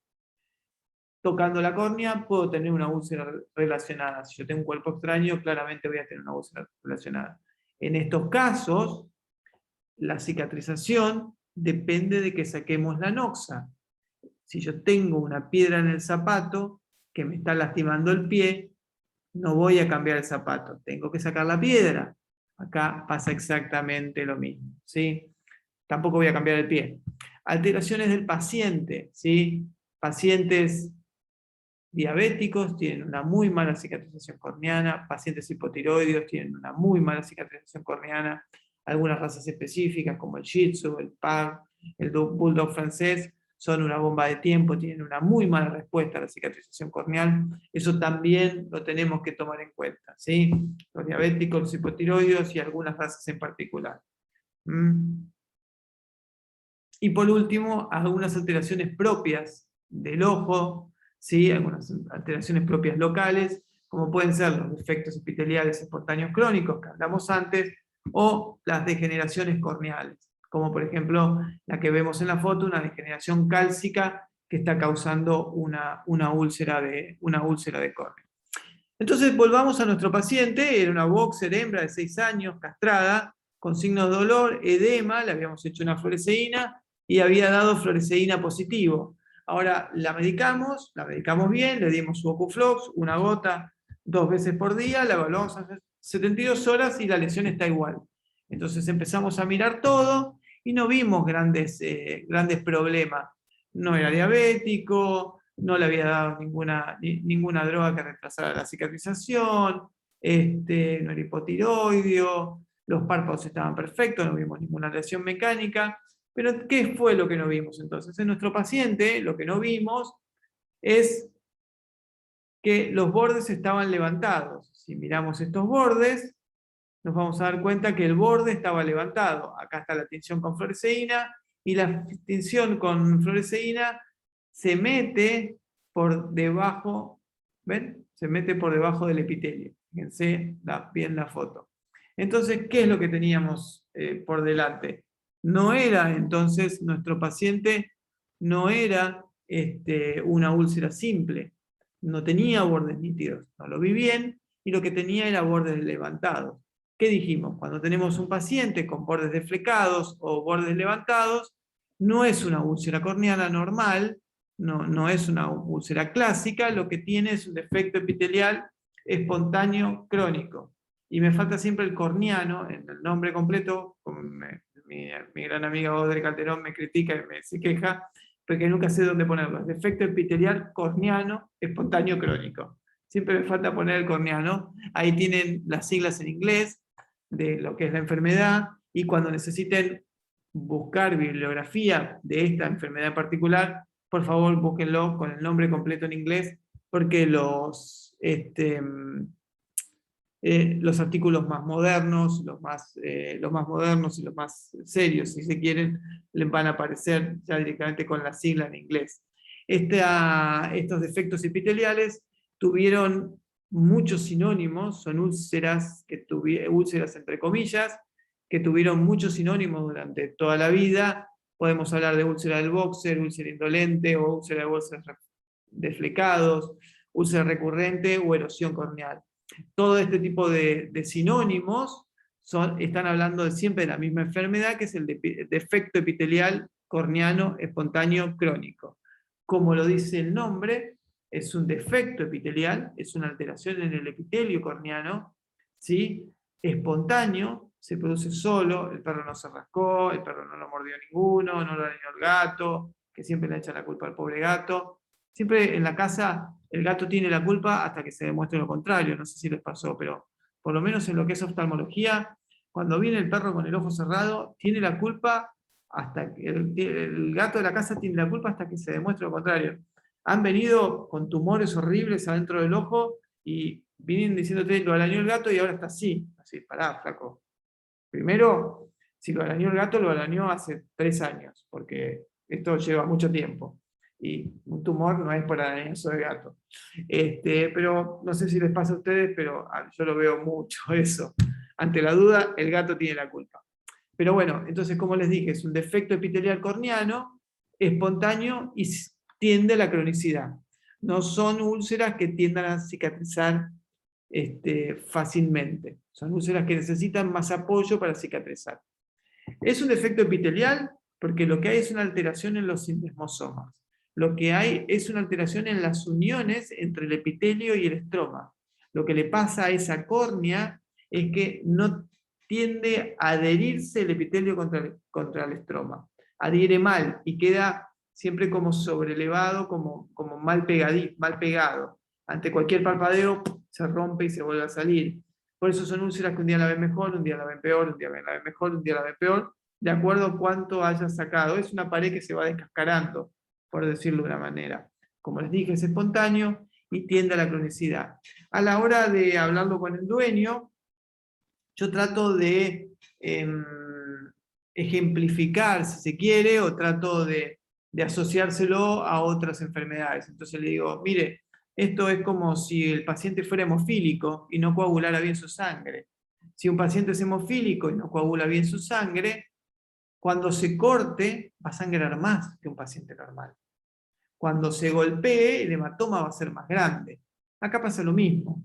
tocando la córnea, puedo tener una úlcera relacionada. Si yo tengo un cuerpo extraño, claramente voy a tener una úlcera relacionada. En estos casos, la cicatrización depende de que saquemos la noxa. Si yo tengo una piedra en el zapato que me está lastimando el pie, no voy a cambiar el zapato, tengo que sacar la piedra. Acá pasa exactamente lo mismo, ¿sí? Tampoco voy a cambiar el pie. Alteraciones del paciente, ¿sí? Pacientes diabéticos tienen una muy mala cicatrización corneana, pacientes hipotiroideos tienen una muy mala cicatrización corneana, algunas razas específicas como el Shih Tzu, el Pug, el Bulldog francés, son una bomba de tiempo, tienen una muy mala respuesta a la cicatrización corneal. Eso también lo tenemos que tomar en cuenta, ¿sí? Los diabéticos, los hipotiroideos y algunas razas en particular. Y por último, algunas alteraciones propias del ojo, ¿sí? Algunas alteraciones propias locales, como pueden ser los defectos epiteliales espontáneos crónicos que hablamos antes, o las degeneraciones corneales, como por ejemplo la que vemos en la foto, una degeneración cálcica que está causando una úlcera de córnea. Entonces volvamos a nuestro paciente, era una boxer hembra de 6 años, castrada, con signos de dolor, edema, le habíamos hecho una fluoresceína y había dado fluoresceína positivo. Ahora la medicamos bien, le dimos su Ocuflox, una gota 2 veces por día, la evaluamos hace 72 horas y la lesión está igual. Entonces empezamos a mirar todo y no vimos grandes problemas. No era diabético, no le había dado ninguna droga que retrasara la cicatrización, no era hipotiroideo, los párpados estaban perfectos, no vimos ninguna lesión mecánica. Pero ¿qué fue lo que no vimos entonces? En nuestro paciente lo que no vimos es que los bordes estaban levantados. Si miramos estos bordes, nos vamos a dar cuenta que el borde estaba levantado. Acá está la tinción con fluoresceína, y la tinción con fluoresceína se mete por debajo, ¿ven? Se mete por debajo del epitelio. Fíjense bien la foto. Entonces, ¿qué es lo que teníamos por delante? No era entonces, nuestro paciente no era una úlcera simple, no tenía bordes nítidos, no lo vi bien, y lo que tenía era bordes levantados. ¿Qué dijimos? Cuando tenemos un paciente con bordes deflecados o bordes levantados, no es una úlcera corneana normal, no es una úlcera clásica, lo que tiene es un defecto epitelial espontáneo crónico. Y me falta siempre el corneano, en el nombre completo, como mi gran amiga Audrey Calderón me critica y se queja, porque nunca sé dónde ponerlo. Es defecto epitelial corneano espontáneo crónico. Siempre me falta poner el corneano. Ahí tienen las siglas en inglés de lo que es la enfermedad, y cuando necesiten buscar bibliografía de esta enfermedad en particular, por favor búsquenlo con el nombre completo en inglés, porque los artículos más modernos, los más modernos y los más serios, si se quieren, les van a aparecer ya directamente con la sigla en inglés. Estos defectos epiteliales tuvieron muchos sinónimos, son úlceras entre comillas, que tuvieron muchos sinónimos durante toda la vida. Podemos hablar de úlcera del boxer, úlcera indolente o úlcera de bolsas deflecados, úlcera recurrente o erosión corneal. Todo este tipo de sinónimos están hablando siempre de la misma enfermedad, que es el defecto epitelial corneano espontáneo crónico. Como lo dice el nombre, es un defecto epitelial, es una alteración en el epitelio corneano, ¿sí? Espontáneo, se produce solo, el perro no se rascó, el perro no lo mordió ninguno, no lo arañó el gato, que siempre le echan la culpa al pobre gato. Siempre en la casa el gato tiene la culpa hasta que se demuestre lo contrario, no sé si les pasó, pero por lo menos en lo que es oftalmología, cuando viene el perro con el ojo cerrado, tiene la culpa hasta que el gato de la casa tiene la culpa hasta que se demuestre lo contrario. Han venido con tumores horribles adentro del ojo y vienen diciéndote, lo arañó el gato y ahora está así. Así, pará, flaco. Primero, si lo arañó el gato, lo arañó hace 3 años, porque esto lleva mucho tiempo. Y un tumor no es por arañazo de gato. Pero no sé si les pasa a ustedes, pero yo lo veo mucho eso. Ante la duda, el gato tiene la culpa. Pero bueno, entonces como les dije, es un defecto epitelial corneano, espontáneo y tiende a la cronicidad. No son úlceras que tiendan a cicatrizar fácilmente. Son úlceras que necesitan más apoyo para cicatrizar. Es un defecto epitelial porque lo que hay es una alteración en los sindesmosomas. Lo que hay es una alteración en las uniones entre el epitelio y el estroma. Lo que le pasa a esa córnea es que no tiende a adherirse el epitelio contra el estroma. Adhiere mal y queda siempre como sobrelevado, como mal pegado. Ante cualquier parpadeo se rompe y se vuelve a salir. Por eso son úlceras que un día la ven mejor, un día la ven peor, un día la ven mejor, un día la ven peor, de acuerdo a cuánto haya sacado. Es una pared que se va descascarando, por decirlo de una manera. Como les dije, es espontáneo y tiende a la cronicidad. A la hora de hablarlo con el dueño, yo trato de ejemplificar, si se quiere, o trato de asociárselo a otras enfermedades. Entonces le digo, mire, esto es como si el paciente fuera hemofílico y no coagulara bien su sangre. Si un paciente es hemofílico y no coagula bien su sangre, cuando se corte va a sangrar más que un paciente normal. Cuando se golpee, el hematoma va a ser más grande. Acá pasa lo mismo.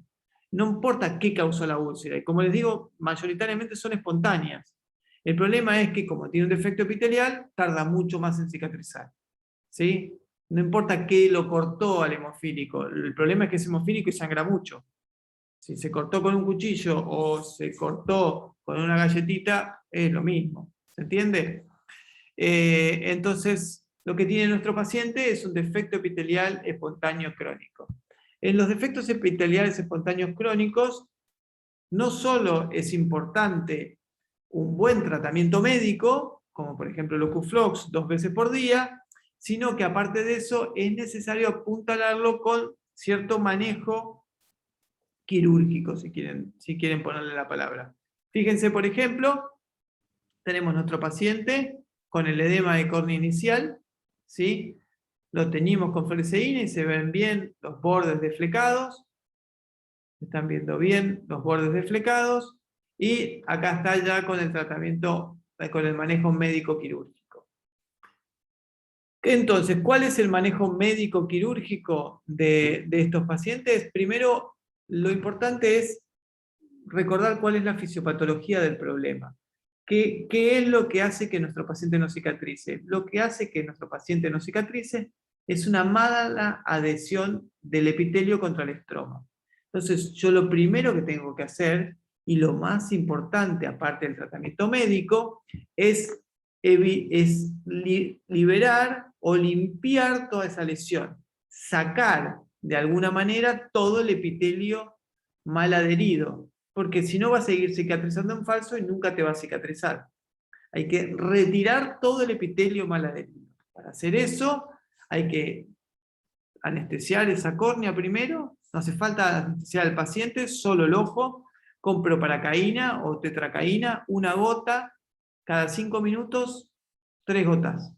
No importa qué causó la úlcera. Y como les digo, mayoritariamente son espontáneas. El problema es que como tiene un defecto epitelial, tarda mucho más en cicatrizar. ¿Sí? No importa qué lo cortó al hemofílico. El problema es que es hemofílico y sangra mucho. Si se cortó con un cuchillo o se cortó con una galletita, es lo mismo. ¿Se entiende? Entonces, lo que tiene nuestro paciente es un defecto epitelial espontáneo crónico. En los defectos epiteliales espontáneos crónicos, no solo es importante un buen tratamiento médico, como por ejemplo el Ocuflox 2 veces por día, sino que aparte de eso es necesario apuntalarlo con cierto manejo quirúrgico, si quieren ponerle la palabra. Fíjense, por ejemplo, tenemos nuestro paciente con el edema de córnea inicial, ¿sí? Lo teñimos con fluoresceína y se ven bien los bordes deflecados. Están viendo bien los bordes deflecados. Y acá está ya con el tratamiento, con el manejo médico quirúrgico. Entonces, ¿cuál es el manejo médico quirúrgico de estos pacientes? Primero, lo importante es recordar cuál es la fisiopatología del problema. ¿Qué es lo que hace que nuestro paciente no cicatrice? Lo que hace que nuestro paciente no cicatrice es una mala adhesión del epitelio contra el estroma. Entonces, yo lo primero que tengo que hacer, y lo más importante aparte del tratamiento médico, es liberar o limpiar toda esa lesión. Sacar de alguna manera todo el epitelio mal adherido, porque si no va a seguir cicatrizando en falso y nunca te va a cicatrizar. Hay que retirar todo el epitelio mal adherido. Para hacer eso hay que anestesiar esa córnea primero, no hace falta anestesiar al paciente, solo el ojo, con proparacaína o tetracaína, una gota cada 5 minutos, 3 gotas.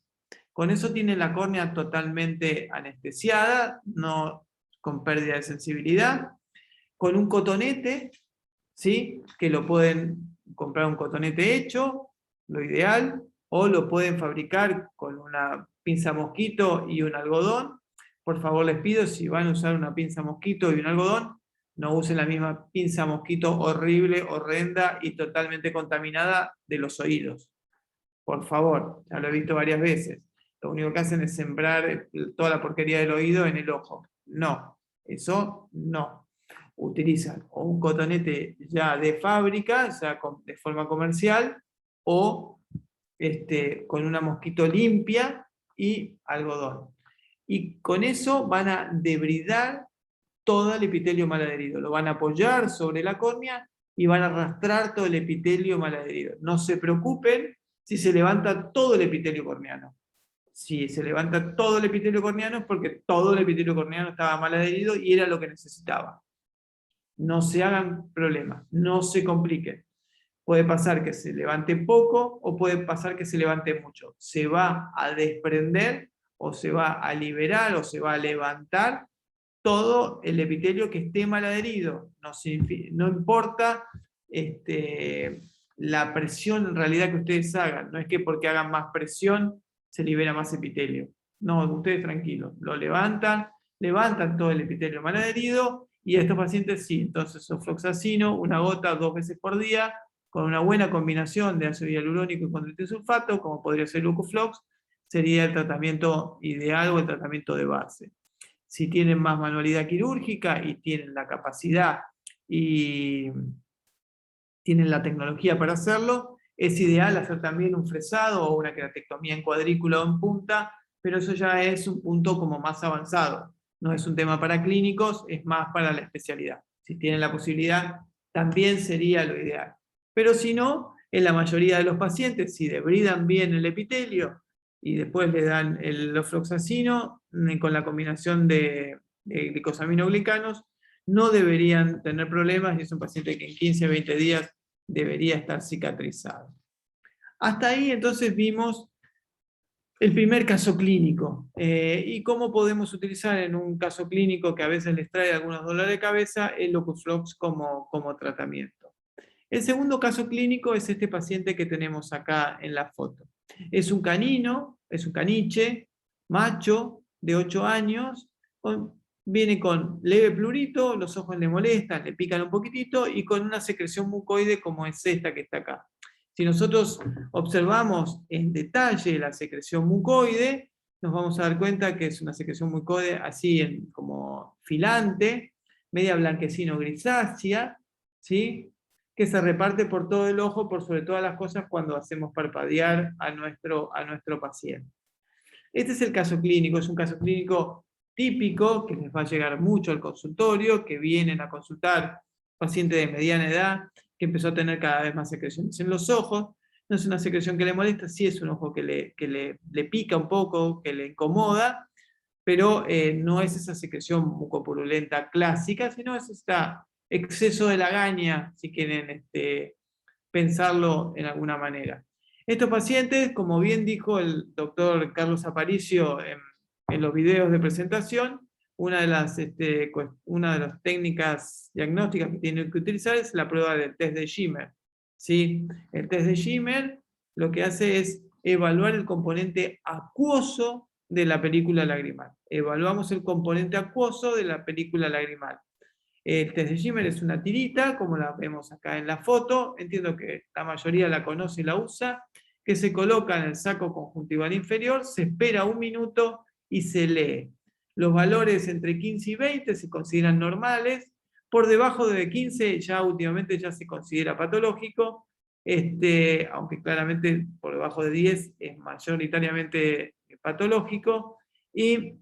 Con eso tiene la córnea totalmente anestesiada, no con pérdida de sensibilidad. Con un cotonete, ¿sí? Que lo pueden comprar un cotonete hecho, lo ideal, o lo pueden fabricar con una pinza mosquito y un algodón. Por favor les pido, si van a usar una pinza mosquito y un algodón, no usen la misma pinza mosquito horrible, horrenda y totalmente contaminada de los oídos. Por favor, ya lo he visto varias veces. Lo único que hacen es sembrar toda la porquería del oído en el ojo. No, eso no. Utilizan o un cotonete ya de fábrica, ya de forma comercial, o con una mosquito limpia y algodón. Y con eso van a debridar todo el epitelio mal adherido. Lo van a apoyar sobre la córnea y van a arrastrar todo el epitelio mal adherido. No se preocupen si se levanta todo el epitelio corneano. Si se levanta todo el epitelio corneano es porque todo el epitelio corneano estaba mal adherido y era lo que necesitaba. No se hagan problemas, no se compliquen. Puede pasar que se levante poco o puede pasar que se levante mucho. Se va a desprender o se va a liberar o se va a levantar todo el epitelio que esté mal adherido. No importa la presión en realidad que ustedes hagan. No es que porque hagan más presión se libera más epitelio. No, ustedes tranquilos. Lo levantan todo el epitelio mal adherido y a estos pacientes sí. Entonces, ofloxacino, una gota 2 veces por día, con una buena combinación de ácido hialurónico y con sulfato, como podría ser el Ocuflox, sería el tratamiento ideal o el tratamiento de base. Si tienen más manualidad quirúrgica y tienen la capacidad y tienen la tecnología para hacerlo, es ideal hacer también un fresado o una queratectomía en cuadrícula o en punta, pero eso ya es un punto como más avanzado. No es un tema para clínicos, es más para la especialidad. Si tienen la posibilidad, también sería lo ideal. Pero si no, en la mayoría de los pacientes, si debridan bien el epitelio y después le dan el ofloxacino con la combinación de glicosaminoglicanos, no deberían tener problemas y es un paciente que en 15 a 20 días debería estar cicatrizado. Hasta ahí entonces vimos el primer caso clínico y cómo podemos utilizar en un caso clínico que a veces les trae algunos dolores de cabeza el Ocuflox como tratamiento. El segundo caso clínico es este paciente que tenemos acá en la foto. Es un canino, es un caniche, macho, de 8 años, viene con leve plurito, los ojos le molestan, le pican un poquitito, y con una secreción mucoide como es esta que está acá. Si nosotros observamos en detalle la secreción mucoide, nos vamos a dar cuenta que es una secreción mucoide así como filante, media blanquecino grisácea, ¿sí? Que se reparte por todo el ojo, por sobre todas las cosas, cuando hacemos parpadear a nuestro paciente. Este es el caso clínico, es un caso clínico típico que les va a llegar mucho al consultorio, que vienen a consultar pacientes de mediana edad, que empezó a tener cada vez más secreciones en los ojos. No es una secreción que le molesta, sí es un ojo que le pica un poco, que le incomoda, pero no es esa secreción mucopurulenta clásica, sino es este exceso de lagaña, si quieren pensarlo en alguna manera. Estos pacientes, como bien dijo el doctor Carlos Aparicio en los videos de presentación, una de las técnicas diagnósticas que tienen que utilizar es la prueba del test de Schimmer. ¿Sí? El test de Schimmer lo que hace es evaluar el componente acuoso de la película lagrimal. Evaluamos el componente acuoso de la película lagrimal. El test de Schimmer es una tirita, como la vemos acá en la foto, entiendo que la mayoría la conoce y la usa, que se coloca en el saco conjuntival inferior, se espera 1 minuto y se lee. Los valores entre 15 y 20 se consideran normales, por debajo de 15 ya últimamente ya se considera patológico, aunque claramente por debajo de 10 es mayoritariamente patológico, y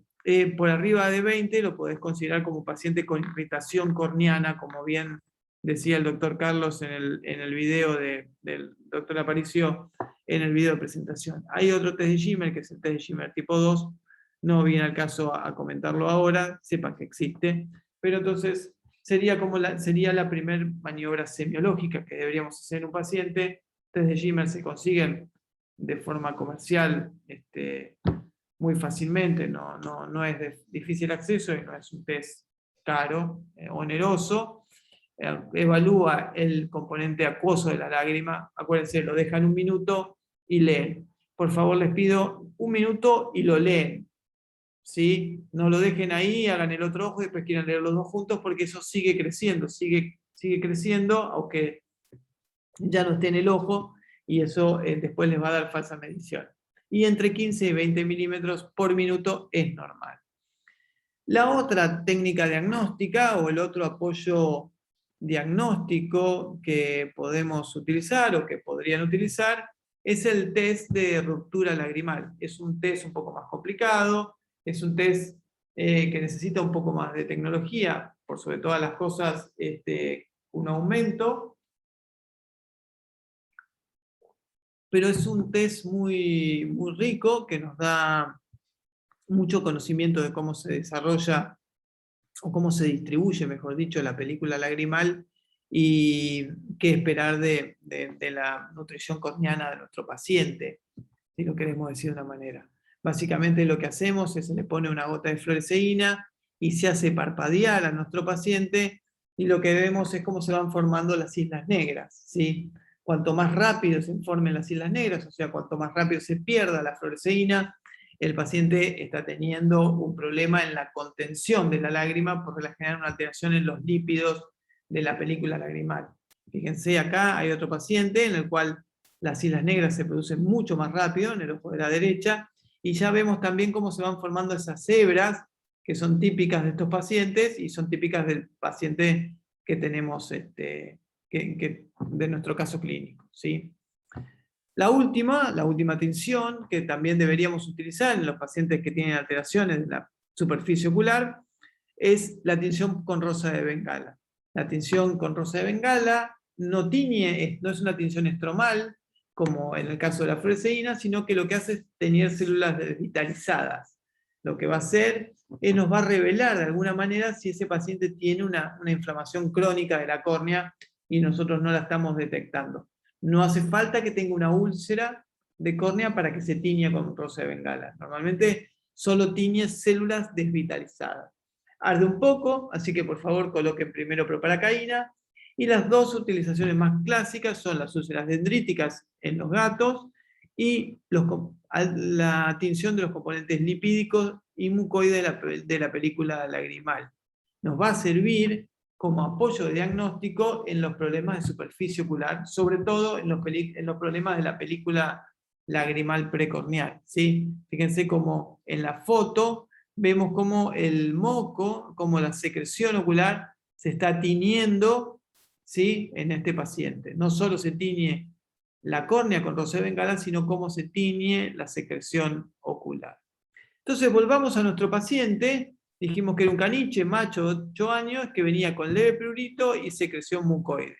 por arriba de 20 lo podés considerar como paciente con irritación corneana, como bien decía el doctor Carlos en el video del doctor Aparicio, en el video de presentación. Hay otro test de Schimmer, que es el test de Schimmer tipo 2, no viene al caso a comentarlo ahora, sepan que existe, pero entonces sería la primera maniobra semiológica que deberíamos hacer en un paciente. Test de Schimmer se consiguen de forma comercial, muy fácilmente, no es de difícil acceso y no es un test caro, oneroso. Evalúa el componente acuoso de la lágrima, acuérdense, lo dejan 1 minuto y leen. Por favor, les pido 1 minuto y lo leen. ¿Sí? No lo dejen ahí, hagan el otro ojo y después quieran leer los dos juntos, porque eso sigue creciendo, sigue creciendo, aunque ya no esté en el ojo, y eso después les va a dar falsa medición. Y entre 15 y 20 milímetros por minuto es normal. La otra técnica diagnóstica o el otro apoyo diagnóstico que podemos utilizar o que podrían utilizar es el test de ruptura lagrimal. Es un test un poco más complicado, es un test que necesita un poco más de tecnología, por sobre todas las cosas, un aumento, pero es un test muy, muy rico que nos da mucho conocimiento de cómo se desarrolla o cómo se distribuye, mejor dicho, la película lagrimal y qué esperar de la nutrición corneana de nuestro paciente, si lo queremos decir de una manera. Básicamente lo que hacemos es se le pone una gota de fluoresceína y se hace parpadear a nuestro paciente, y lo que vemos es cómo se van formando las islas negras, ¿sí? Cuanto más rápido se formen las islas negras, o sea, cuanto más rápido se pierda la fluoresceína, el paciente está teniendo un problema en la contención de la lágrima, porque la genera una alteración en los lípidos de la película lagrimal. Fíjense acá, hay otro paciente en el cual las islas negras se producen mucho más rápido en el ojo de la derecha, y ya vemos también cómo se van formando esas hebras que son típicas de estos pacientes y son típicas del paciente que tenemos de nuestro caso clínico, ¿sí? La última tinción que también deberíamos utilizar en los pacientes que tienen alteraciones de la superficie ocular es la tinción con rosa de Bengala. La tinción con rosa de Bengala no tiñe, no es una tinción estromal, como en el caso de la fluoresceína, sino que lo que hace es teñir células desvitalizadas. Lo que va a hacer es nos va a revelar de alguna manera si ese paciente tiene una inflamación crónica de la córnea y nosotros no la estamos detectando. No hace falta que tenga una úlcera de córnea para que se tiña con rosa de Bengala. Normalmente solo tiñe células desvitalizadas. Arde un poco, así que por favor coloquen primero proparacaína. Y las dos utilizaciones más clásicas son las úlceras dendríticas en los gatos y la tinción de los componentes lipídicos y mucoide de la película lagrimal. Nos va a servir como apoyo de diagnóstico en los problemas de superficie ocular, sobre todo en los problemas de la película lagrimal precorneal, ¿sí? Fíjense como en la foto vemos como el moco, como la secreción ocular se está tiñendo, ¿sí? En este paciente. No solo se tiñe la córnea con rosa de bengala, sino cómo se tiñe la secreción ocular. Entonces volvamos a nuestro paciente. Dijimos que era un caniche, macho de 8 años, que venía con leve prurito y secreción mucoide.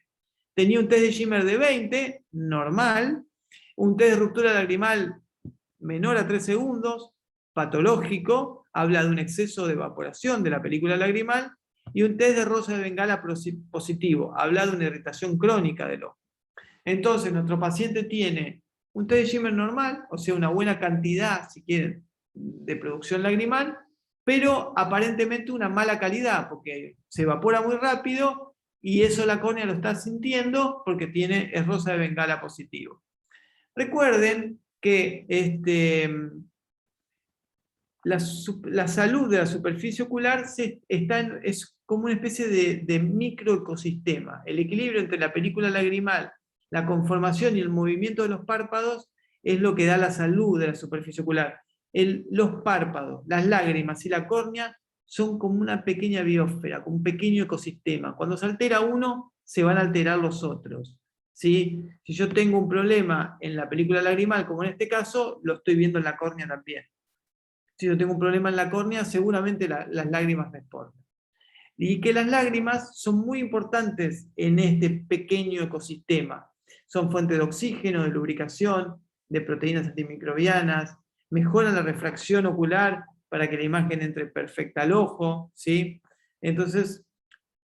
Tenía un test de Schimmer de 20, normal. Un test de ruptura lagrimal menor a 3 segundos, patológico, habla de un exceso de evaporación de la película lagrimal. Y un test de rosa de bengala positivo, habla de una irritación crónica del ojo. Entonces, nuestro paciente tiene un test de Schimmer normal, o sea, una buena cantidad, si quieren, de producción lagrimal, pero aparentemente una mala calidad, porque se evapora muy rápido y eso la córnea lo está sintiendo porque es rosa de bengala positivo. Recuerden que la salud de la superficie ocular es como una especie de microecosistema. El equilibrio entre la película lagrimal, la conformación y el movimiento de los párpados es lo que da la salud de la superficie ocular. Los párpados, las lágrimas y la córnea son como una pequeña biosfera, como un pequeño ecosistema. Cuando se altera uno, se van a alterar los otros. ¿Sí? Si yo tengo un problema en la película lagrimal, como en este caso, lo estoy viendo en la córnea también. Si yo tengo un problema en la córnea, seguramente las lágrimas responden. Y que las lágrimas son muy importantes en este pequeño ecosistema. Son fuente de oxígeno, de lubricación, de proteínas antimicrobianas, mejoran la refracción ocular para que la imagen entre perfecta al ojo, ¿sí? Entonces,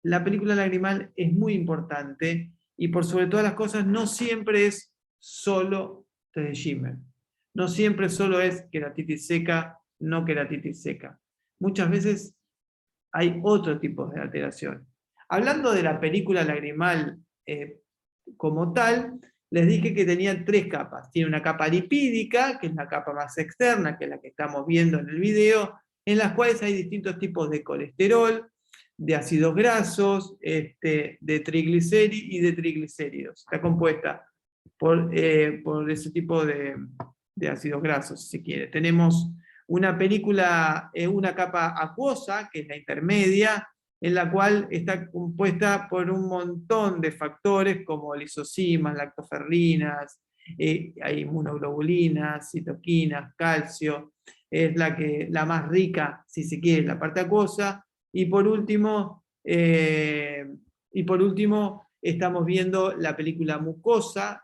la película lagrimal es muy importante y por sobre todas las cosas no siempre es solo test de Schimmer. No siempre solo es queratitis seca, no queratitis seca. Muchas veces hay otro tipo de alteración. Hablando de la película lagrimal como tal, les dije que tenía 3 capas. Tiene una capa lipídica, que es la capa más externa, que es la que estamos viendo en el video, en las cuales hay distintos tipos de colesterol, de ácidos grasos, de triglicéridos y de triglicéridos. Está compuesta por ese tipo de ácidos grasos, si se quiere. Tenemos una capa acuosa, que es la intermedia, en la cual está compuesta por un montón de factores como lisocimas, lactoferrinas, hay inmunoglobulinas, citoquinas, calcio, es la más rica, si se quiere, la parte acuosa, y por último estamos viendo la película mucosa,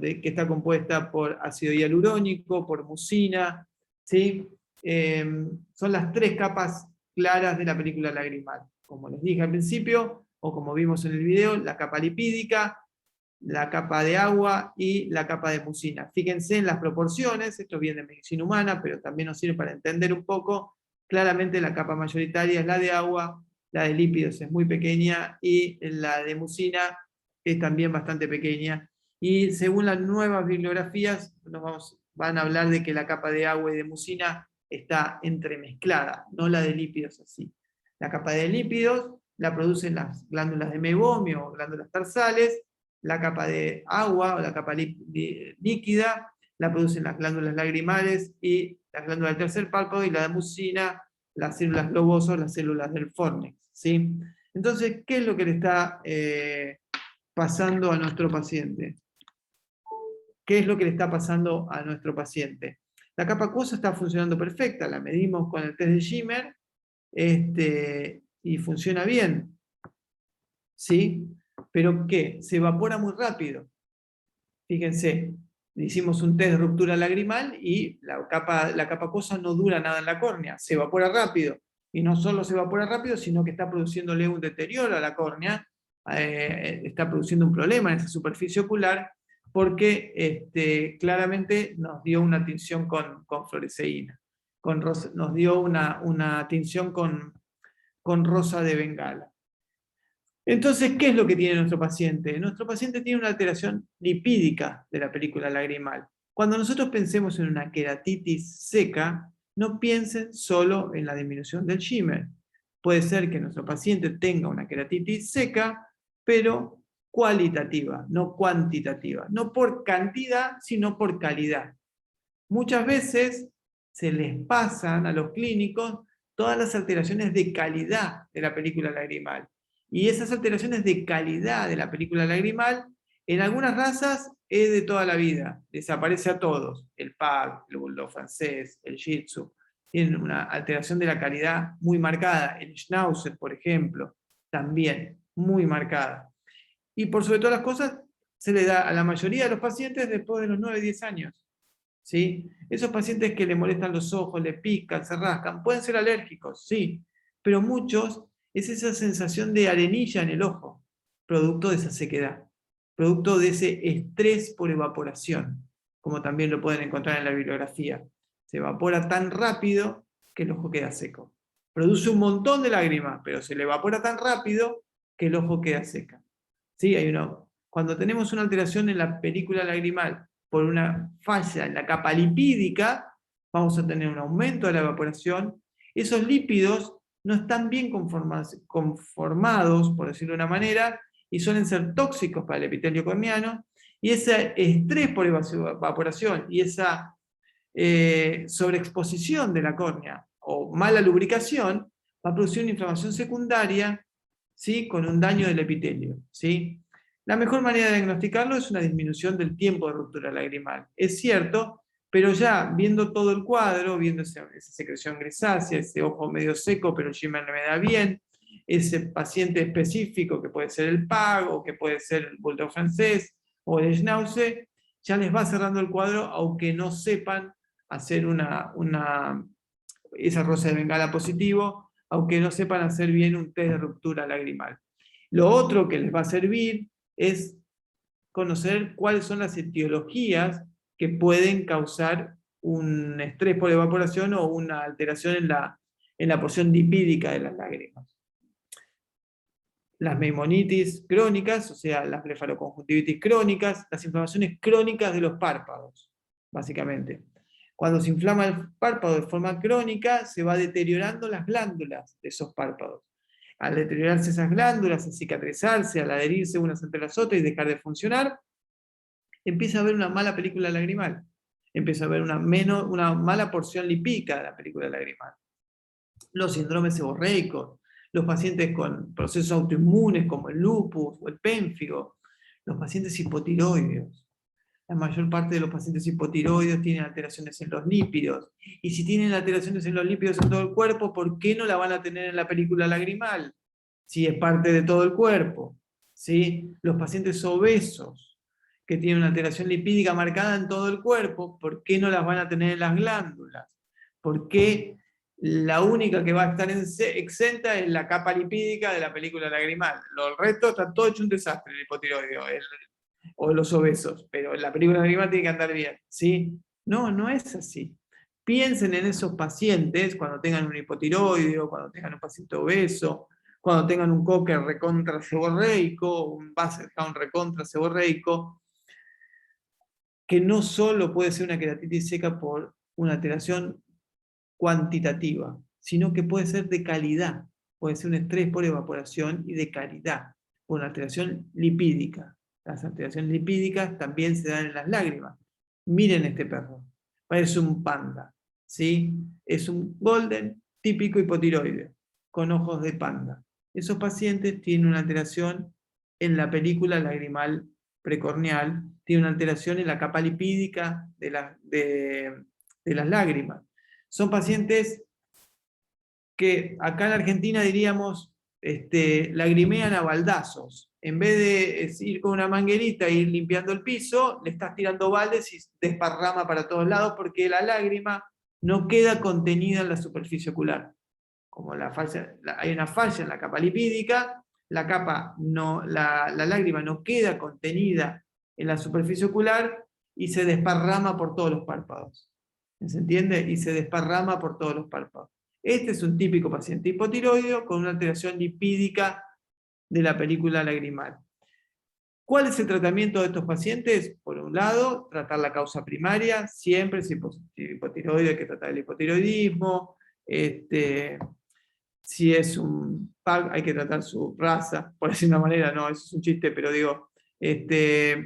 que está compuesta por ácido hialurónico, por mucina, ¿sí? Son las 3 capas claras de la película lagrimal. Como les dije al principio, o como vimos en el video, la capa lipídica, la capa de agua y la capa de mucina. Fíjense en las proporciones, esto viene de medicina humana, pero también nos sirve para entender un poco. Claramente la capa mayoritaria es la de agua, la de lípidos es muy pequeña y la de mucina es también bastante pequeña. Y según las nuevas bibliografías, van a hablar de que la capa de agua y de mucina está entremezclada, no la de lípidos así. La capa de lípidos la producen las glándulas de mebomio o glándulas tarsales, la capa de agua o la capa líquida la producen las glándulas lagrimales y las glándulas del tercer párpado, y la de mucina, las células globosas, las células del fórnix, ¿sí? Entonces, ¿qué es lo que le está pasando a nuestro paciente? ¿Qué es lo que le está pasando a nuestro paciente? La capa acuosa está funcionando perfecta, la medimos con el test de Schimmer y funciona bien. ¿Sí? ¿Pero qué? Se evapora muy rápido. Fíjense, hicimos un test de ruptura lagrimal y la capa acuosa no dura nada en la córnea, se evapora rápido. Y no solo se evapora rápido, sino que está produciéndole un deterioro a la córnea, está produciendo un problema en esa superficie ocular, porque claramente nos dio una tinción con fluoresceína, nos dio una tinción con rosa de bengala. Entonces, ¿qué es lo que tiene nuestro paciente? Nuestro paciente tiene una alteración lipídica de la película lagrimal. Cuando nosotros pensemos en una queratitis seca, no piensen solo en la disminución del shimmer. Puede ser que nuestro paciente tenga una queratitis seca, pero cualitativa, no cuantitativa. No por cantidad, sino por calidad. Muchas veces se les pasan a los clínicos todas las alteraciones de calidad de la película lagrimal. Y esas alteraciones de calidad de la película lagrimal, en algunas razas es de toda la vida, desaparece a todos. El Pug, el Bulldog francés, el Shih Tzu, tienen una alteración de la calidad muy marcada. El Schnauzer, por ejemplo, también muy marcada. Y por sobre todas las cosas, se le da a la mayoría de los pacientes después de los 9-10 años. ¿Sí? Esos pacientes que le molestan los ojos, le pican, se rascan, pueden ser alérgicos, sí, pero muchos es esa sensación de arenilla en el ojo, producto de esa sequedad, producto de ese estrés por evaporación, como también lo pueden encontrar en la bibliografía. Se evapora tan rápido que el ojo queda seco. Produce un montón de lágrimas, pero se le evapora tan rápido que el ojo queda seco. ¿Sí? Cuando tenemos una alteración en la película lagrimal por una falla en la capa lipídica, vamos a tener un aumento de la evaporación. Esos lípidos no están bien conformados, por decirlo de una manera, y suelen ser tóxicos para el epitelio corneano, y ese estrés por evaporación y esa sobreexposición de la córnea o mala lubricación va a producir una inflamación secundaria, ¿sí? Con un daño del epitelio, ¿sí? La mejor manera de diagnosticarlo es una disminución del tiempo de ruptura lagrimal. Es cierto, pero ya viendo todo el cuadro, viendo esa secreción grisácea, ese ojo medio seco, pero el shimmer no me da bien, ese paciente específico que puede ser el Pug, o que puede ser el Bulldog francés, o el Schnauzer, ya les va cerrando el cuadro, aunque no sepan hacer esa rosa de bengala positivo, aunque no sepan hacer bien un test de ruptura lagrimal. Lo otro que les va a servir es conocer cuáles son las etiologías que pueden causar un estrés por evaporación o una alteración en la porción lipídica de las lágrimas. Las memonitis crónicas, o sea, las blefaroconjuntivitis crónicas, las inflamaciones crónicas de los párpados, básicamente. Cuando se inflama el párpado de forma crónica, se va deteriorando las glándulas de esos párpados. Al deteriorarse esas glándulas, al cicatrizarse, al adherirse unas entre las otras y dejar de funcionar, empieza a haber una mala película lagrimal. Empieza a haber una mala porción lipídica de la película lagrimal. Los síndromes seborreicos, los pacientes con procesos autoinmunes como el lupus o el pénfigo, los pacientes hipotiroideos. La mayor parte de los pacientes hipotiroideos tienen alteraciones en los lípidos. Y si tienen alteraciones en los lípidos en todo el cuerpo, ¿por qué no la van a tener en la película lagrimal? Si es parte de todo el cuerpo. ¿Sí? Los pacientes obesos, que tienen una alteración lipídica marcada en todo el cuerpo, ¿por qué no las van a tener en las glándulas? ¿Por qué la única que va a estar exenta es la capa lipídica de la película lagrimal? El resto está todo hecho un desastre, el hipotiroideo o los obesos, pero la película lagrimal tiene que andar bien, ¿sí? No, no es así. Piensen en esos pacientes cuando tengan un hipotiroideo, cuando tengan un paciente obeso, cuando tengan un cocker recontra seborreico, un basset hound recontra seborreico, que no solo puede ser una queratitis seca por una alteración cuantitativa, sino que puede ser de calidad, puede ser un estrés por evaporación y de calidad, por una alteración lipídica. Las alteraciones lipídicas también se dan en las lágrimas. Miren este perro, parece un panda, ¿sí? Es un golden típico hipotiroide, con ojos de panda. Esos pacientes tienen una alteración en la película lagrimal precorneal, tienen una alteración en la capa lipídica de las lágrimas. Son pacientes que acá en Argentina diríamos lagrimean a baldazos. En vez de ir con una manguerita e ir limpiando el piso, le estás tirando baldes y desparrama para todos lados porque la lágrima no queda contenida en la superficie ocular. Como hay una falla en la capa lipídica, la lágrima no queda contenida en la superficie ocular y se desparrama por todos los párpados. ¿Se entiende? Y se desparrama por todos los párpados. Este es un típico paciente hipotiroideo con una alteración lipídica de la película lagrimal. ¿Cuál es el tratamiento de estos pacientes? Por un lado, tratar la causa primaria, siempre, si es hipotiroideo hay que tratar el hipotiroidismo, si es un PAC hay que tratar su raza, por decir de una manera, no, eso es un chiste, pero digo,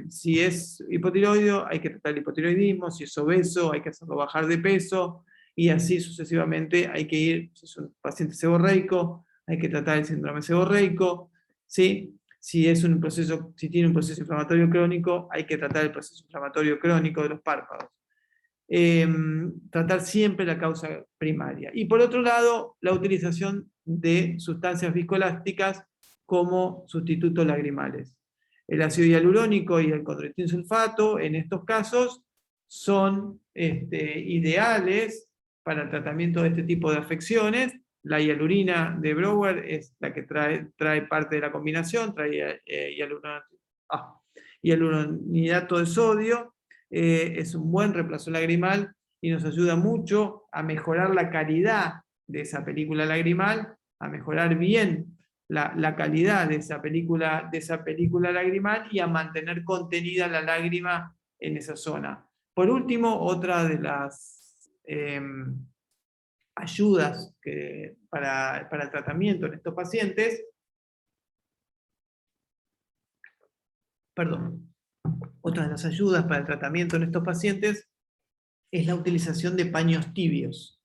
si es hipotiroideo hay que tratar el hipotiroidismo, si es obeso hay que hacerlo bajar de peso, y así sucesivamente hay que ir, si es un paciente seborreico, hay que tratar el síndrome seborreico, ¿sí? Si tiene un proceso inflamatorio crónico, hay que tratar el proceso inflamatorio crónico de los párpados. Tratar siempre la causa primaria. Y por otro lado, la utilización de sustancias viscoelásticas como sustitutos lagrimales. El ácido hialurónico y el condroitin sulfato, en estos casos, son ideales para el tratamiento de este tipo de afecciones. La hialurina de Brower es la que trae parte de la combinación, trae hialuronidato de sodio, es un buen reemplazo lagrimal y nos ayuda mucho a mejorar la calidad de esa película lagrimal, a mejorar bien la calidad de esa película lagrimal y a mantener contenida la lágrima en esa zona. Por último, otra de las ayudas para el tratamiento en estos pacientes, otra de las ayudas para el tratamiento en estos pacientes es la utilización de paños tibios.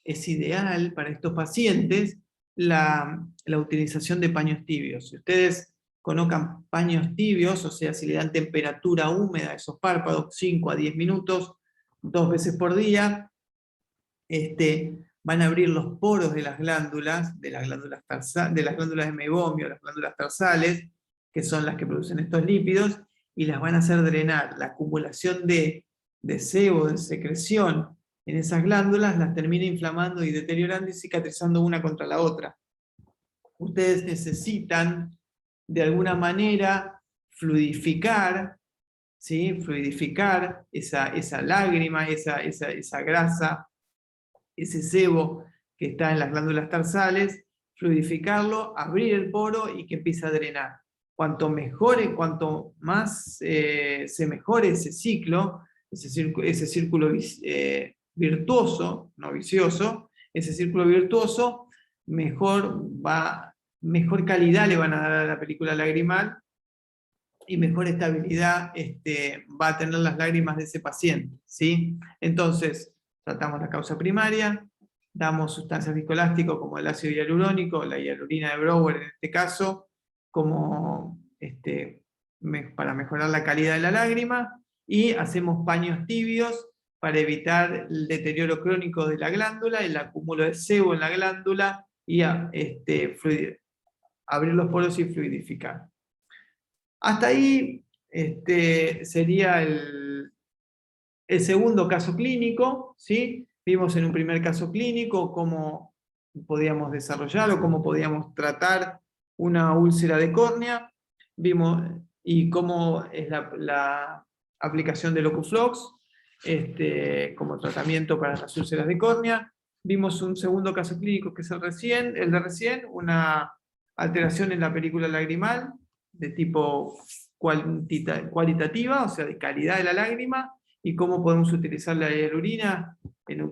Es ideal para estos pacientes la utilización de paños tibios. Si ustedes colocan paños tibios, o sea, si le dan temperatura húmeda a esos párpados, 5 a 10 minutos, 2 veces por día, van a abrir los poros de las glándulas, de las glándulas de mebomio, las glándulas tarsales, que son las que producen estos lípidos, y las van a hacer drenar. La acumulación de sebo, de secreción en esas glándulas, las termina inflamando y deteriorando y cicatrizando una contra la otra. Ustedes necesitan, de alguna manera, fluidificar, ¿sí? Fluidificar esa lágrima, esa grasa, ese sebo que está en las glándulas tarsales, fluidificarlo, abrir el poro y que empiece a drenar. Cuanto más se mejore ese ciclo, ese círculo virtuoso, no vicioso, ese círculo virtuoso, mejor calidad le van a dar a la película lagrimal y mejor estabilidad va a tener las lágrimas de ese paciente, ¿sí? Entonces, tratamos la causa primaria, damos sustancias viscoelásticas como el ácido hialurónico, la hialurina de Brower en este caso, como para mejorar la calidad de la lágrima, y hacemos paños tibios para evitar el deterioro crónico de la glándula, el acúmulo de sebo en la glándula, y abrir los poros y fluidificar. Hasta ahí sería el segundo caso clínico, ¿sí? Vimos en un primer caso clínico cómo podíamos desarrollar o cómo podíamos tratar una úlcera de córnea, vimos y cómo es la aplicación del Ocuflox como tratamiento para las úlceras de córnea. Vimos un segundo caso clínico que es el de recién, una alteración en la película lagrimal de tipo cualitativa, o sea, de calidad de la lágrima, y cómo podemos utilizar la hialurina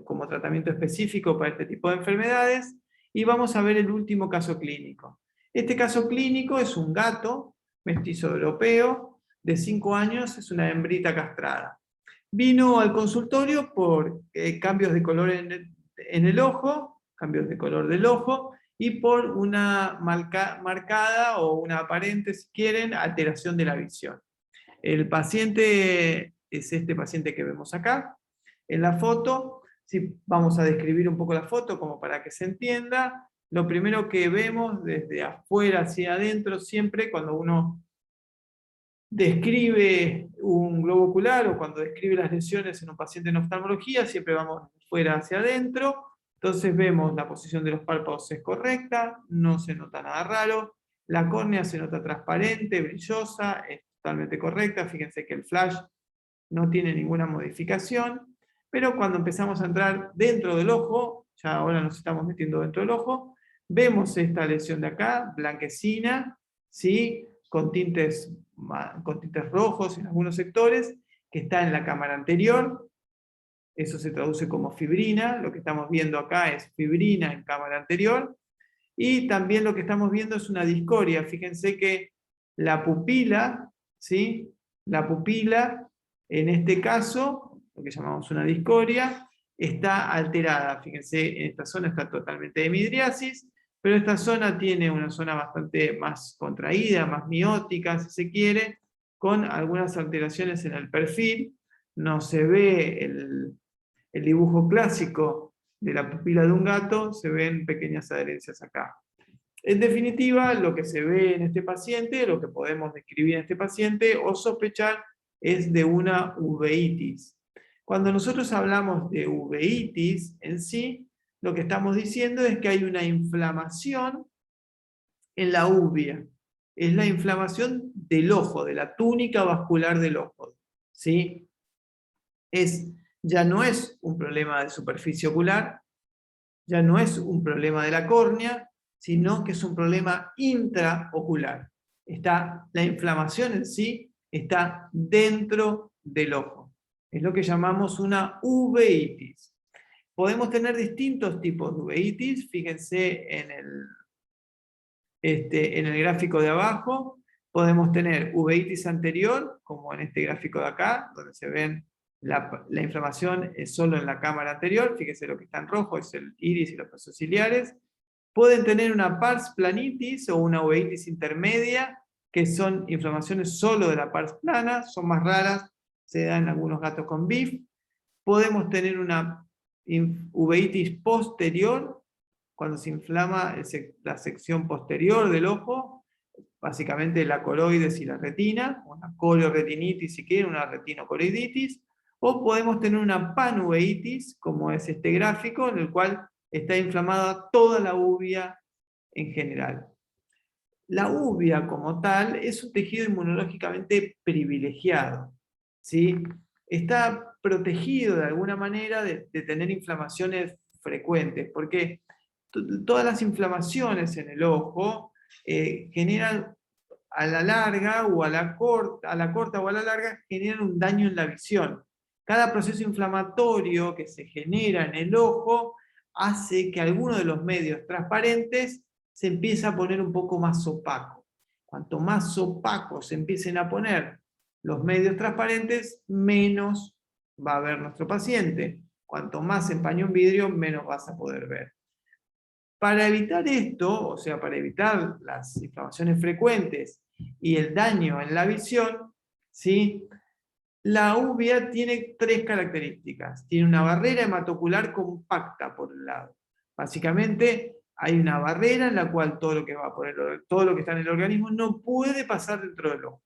como tratamiento específico para este tipo de enfermedades. Y vamos a ver el último caso clínico. Este caso clínico es un gato mestizo europeo de 5 años, es una hembrita castrada. Vino al consultorio por cambios de color en el ojo, cambios de color del ojo, y por una marcada o una aparente, si quieren, alteración de la visión. El paciente es este paciente que vemos acá. En la foto, si vamos a describir un poco la foto como para que se entienda. Lo primero que vemos desde afuera hacia adentro, siempre cuando uno describe un globo ocular o cuando describe las lesiones en un paciente en oftalmología, siempre vamos de fuera hacia adentro. Entonces vemos la posición de los párpados es correcta, no se nota nada raro, la córnea se nota transparente, brillosa, es totalmente correcta, fíjense que el flash no tiene ninguna modificación, pero cuando empezamos a entrar dentro del ojo, ya ahora nos estamos metiendo dentro del ojo, vemos esta lesión de acá, blanquecina, ¿sí? con tintes rojos en algunos sectores, que está en la cámara anterior. Eso se traduce como fibrina. Lo que estamos viendo acá es fibrina en cámara anterior. Y también lo que estamos viendo es una discoria. Fíjense que la pupila, ¿sí? La pupila, en este caso, lo que llamamos una discoria, está alterada. Fíjense, en esta zona está totalmente de midriasis, pero esta zona tiene una zona bastante más contraída, más miótica, si se quiere, con algunas alteraciones en el perfil. No se ve el dibujo clásico de la pupila de un gato, se ven pequeñas adherencias acá. En definitiva, lo que se ve en este paciente, lo que podemos describir en este paciente o sospechar es de una uveitis. Cuando nosotros hablamos de uveitis en sí, lo que estamos diciendo es que hay una inflamación en la uvea. Es la inflamación del ojo, de la túnica vascular del ojo. ¿Sí? Ya no es un problema de superficie ocular, ya no es un problema de la córnea, sino que es un problema intraocular. La inflamación en sí está dentro del ojo. Es lo que llamamos una uveitis. Podemos tener distintos tipos de uveitis. Fíjense en el gráfico de abajo. Podemos tener uveitis anterior, como en este gráfico de acá, donde se ven la inflamación es solo en la cámara anterior. Fíjense lo que está en rojo, es el iris y los plexos ciliares. Pueden tener una pars planitis o una uveitis intermedia, que son inflamaciones solo de la pars plana, son más raras, se dan en algunos gatos con BIF. Podemos tener una uveitis posterior, cuando se inflama la sección posterior del ojo, básicamente la coroides y la retina, una coloretinitis si quieren, una retinocoroiditis, o podemos tener una panuveitis, como es este gráfico, en el cual está inflamada toda la uvea en general. La uvea como tal es un tejido inmunológicamente privilegiado, ¿sí? Está protegido de alguna manera de tener inflamaciones frecuentes, porque todas las inflamaciones en el ojo generan a la larga o a la corta o a la larga generan un daño en la visión. Cada proceso inflamatorio que se genera en el ojo hace que alguno de los medios transparentes se empiece a poner un poco más opaco. Cuanto más opacos se empiecen a poner los medios transparentes, menos va a ver nuestro paciente. Cuanto más se empañe un vidrio, menos vas a poder ver. Para evitar esto, o sea, para evitar las inflamaciones frecuentes y el daño en la visión, ¿sí? La uvea tiene tres características. Tiene una barrera hematocular compacta por un lado. Básicamente hay una barrera en la cual todo lo que está en el organismo no puede pasar dentro del ojo.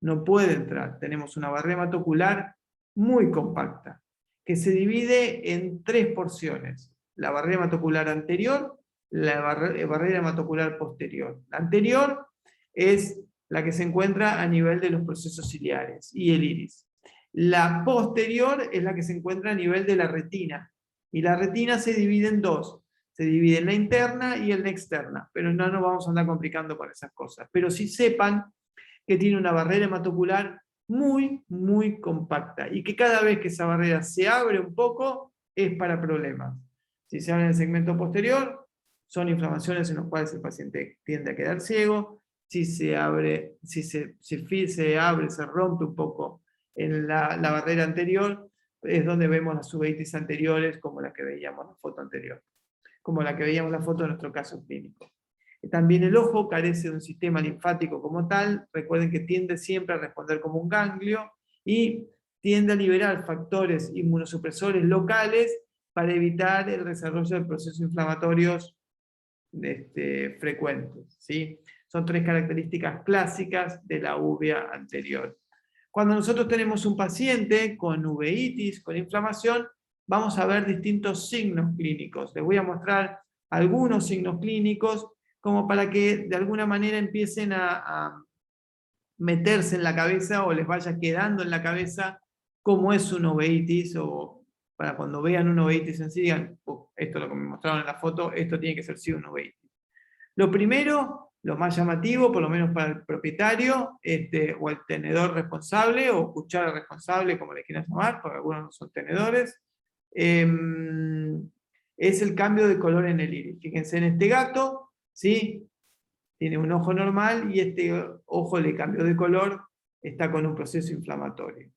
No puede entrar. Tenemos una barrera hematocular muy compacta, que se divide en tres porciones. La barrera hematocular anterior, la barrera hematocular posterior. La anterior es la que se encuentra a nivel de los procesos ciliares y el iris. La posterior es la que se encuentra a nivel de la retina. Y la retina se divide en dos. Se divide en la interna y en la externa. Pero no nos vamos a andar complicando con esas cosas. Pero sí sepan que tiene una barrera hematocular muy, muy compacta. Y que cada vez que esa barrera se abre un poco, es para problemas. Si se abre en el segmento posterior, son inflamaciones en las cuales el paciente tiende a quedar ciego. Si se abre, se rompe un poco en la barrera anterior, es donde vemos las uveitis anteriores, como la que veíamos en la foto anterior, como la que veíamos en la foto de nuestro caso clínico. También el ojo carece de un sistema linfático como tal. Recuerden que tiende siempre a responder como un ganglio y tiende a liberar factores inmunosupresores locales para evitar el desarrollo de procesos inflamatorios frecuentes, ¿sí? Son tres características clásicas de la uvea anterior. Cuando nosotros tenemos un paciente con uveitis, con inflamación, vamos a ver distintos signos clínicos. Les voy a mostrar algunos signos clínicos como para que de alguna manera empiecen a meterse en la cabeza o les vaya quedando en la cabeza cómo es una uveitis, o para cuando vean una uveitis en sí digan, esto es lo que me mostraron en la foto, esto tiene que ser sí una uveitis. Lo primero lo más llamativo, por lo menos para el propietario, o el tenedor responsable, o cuchara responsable, como le quieran llamar, porque algunos no son tenedores, es el cambio de color en el iris. Fíjense en este gato, ¿sí? Tiene un ojo normal y este ojo le cambió de color, está con un proceso inflamatorio.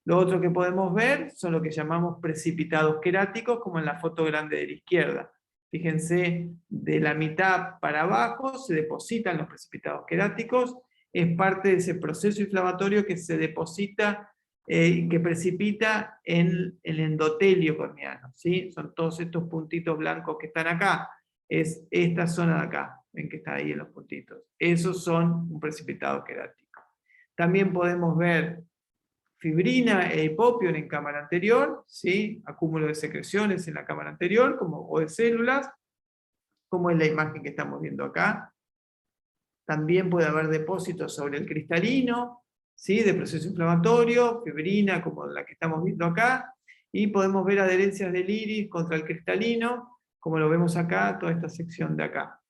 Lo otro que podemos ver son lo que llamamos precipitados queráticos, como en la foto grande de la izquierda. Fíjense, de la mitad para abajo se depositan los precipitados queráticos, es parte de ese proceso inflamatorio que se deposita, que precipita en el endotelio corneano, ¿sí? Son todos estos puntitos blancos que están acá, es esta zona de acá, ven que está ahí en los puntitos. Esos son un precipitado querático. También podemos ver fibrina e hipopión en cámara anterior, ¿sí? Acúmulo de secreciones en la cámara anterior, o de células, como es la imagen que estamos viendo acá. También puede haber depósitos sobre el cristalino, ¿sí? De proceso inflamatorio, fibrina como la que estamos viendo acá, y podemos ver adherencias del iris contra el cristalino, como lo vemos acá, toda esta sección de acá.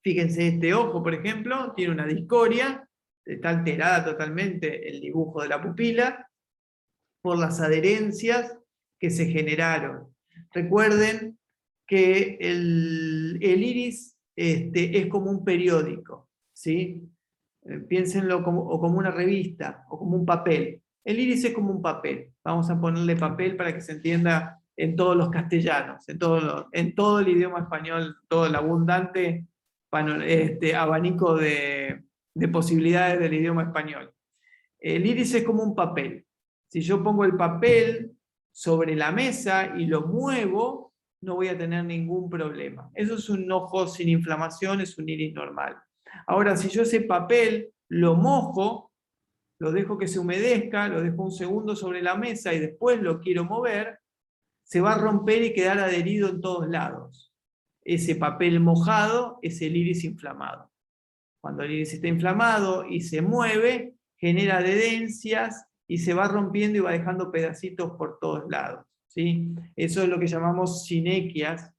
Fíjense, este ojo, por ejemplo, tiene una discoria, está alterada totalmente el dibujo de la pupila por las adherencias que se generaron. Recuerden que el iris es como un periódico, ¿sí? Piénsenlo como una revista o como un papel. El iris es como un papel. Vamos a ponerle papel para que se entienda en todos los castellanos, en todo el idioma español, todo el abundante abanico de posibilidades del idioma español. El iris es como un papel. Si yo pongo el papel sobre la mesa y lo muevo, no voy a tener ningún problema. Eso es un ojo sin inflamación, es un iris normal. Ahora, si yo ese papel lo mojo, lo dejo que se humedezca, lo dejo un segundo sobre la mesa y después lo quiero mover, se va a romper y quedar adherido en todos lados. Ese papel mojado es el iris inflamado. Cuando el iris está inflamado y se mueve, genera adherencias y se va rompiendo y va dejando pedacitos por todos lados, ¿sí? Eso es lo que llamamos sinequias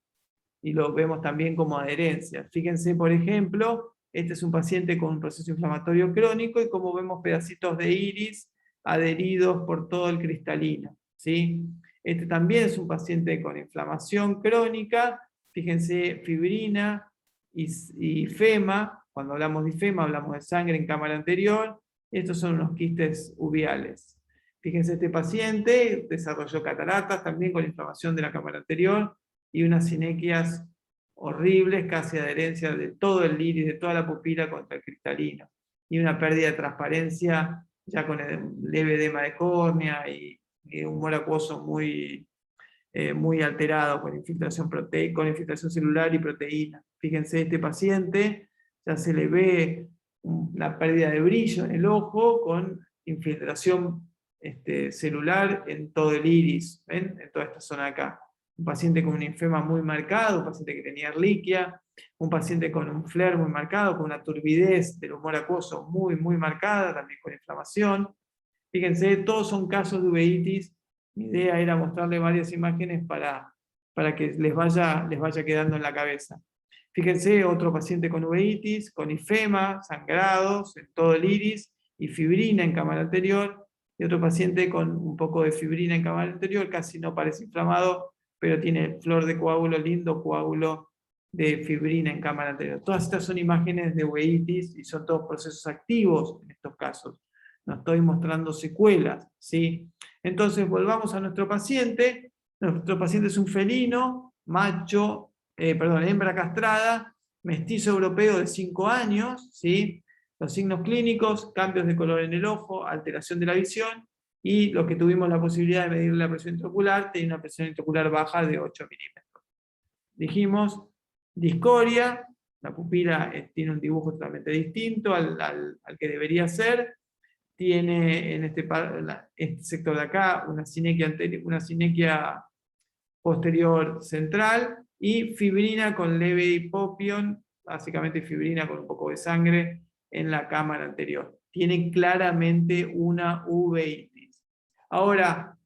y lo vemos también como adherencias. Fíjense, por ejemplo, este es un paciente con un proceso inflamatorio crónico y como vemos pedacitos de iris adheridos por todo el cristalino, ¿sí? Este también es un paciente con inflamación crónica, fíjense, fibrina y fema. Cuando hablamos de ifema, hablamos de sangre en cámara anterior. Estos son unos quistes uveales. Fíjense, este paciente desarrolló cataratas también con inflamación de la cámara anterior y unas sinequias horribles, casi adherencia de todo el iris, de toda la pupila contra el cristalino. Y una pérdida de transparencia ya con leve edema de córnea y humor acuoso muy alterado, con infiltración celular y proteína. Fíjense, este paciente ya se le ve una pérdida de brillo en el ojo con infiltración celular en todo el iris, ¿ven? En toda esta zona de acá. Un paciente con un linfema muy marcado, un paciente que tenía erliquia, un paciente con un flare muy marcado, con una turbidez del humor acuoso muy, muy marcada, también con inflamación. Fíjense, todos son casos de uveitis. Mi idea era mostrarles varias imágenes para que les vaya quedando en la cabeza. Fíjense, otro paciente con uveitis, con ifema, sangrados en todo el iris y fibrina en cámara anterior, y otro paciente con un poco de fibrina en cámara anterior, casi no parece inflamado, pero tiene flor de coágulo, lindo coágulo de fibrina en cámara anterior. Todas estas son imágenes de uveitis y son todos procesos activos en estos casos. No estoy mostrando secuelas, ¿sí? Entonces, volvamos a nuestro paciente. Nuestro paciente es un felino, hembra castrada, mestizo europeo de 5 años, ¿sí? Los signos clínicos, cambios de color en el ojo, alteración de la visión, y lo que tuvimos la posibilidad de medir la presión intraocular, tiene una presión intraocular baja de 8 milímetros. Dijimos, discoria, la pupila tiene un dibujo totalmente distinto al que debería ser, tiene en este sector de acá una sinequia posterior central y fibrina con leve hipopión, básicamente fibrina con un poco de sangre en la cámara anterior. Tiene claramente una uveitis. Ahora,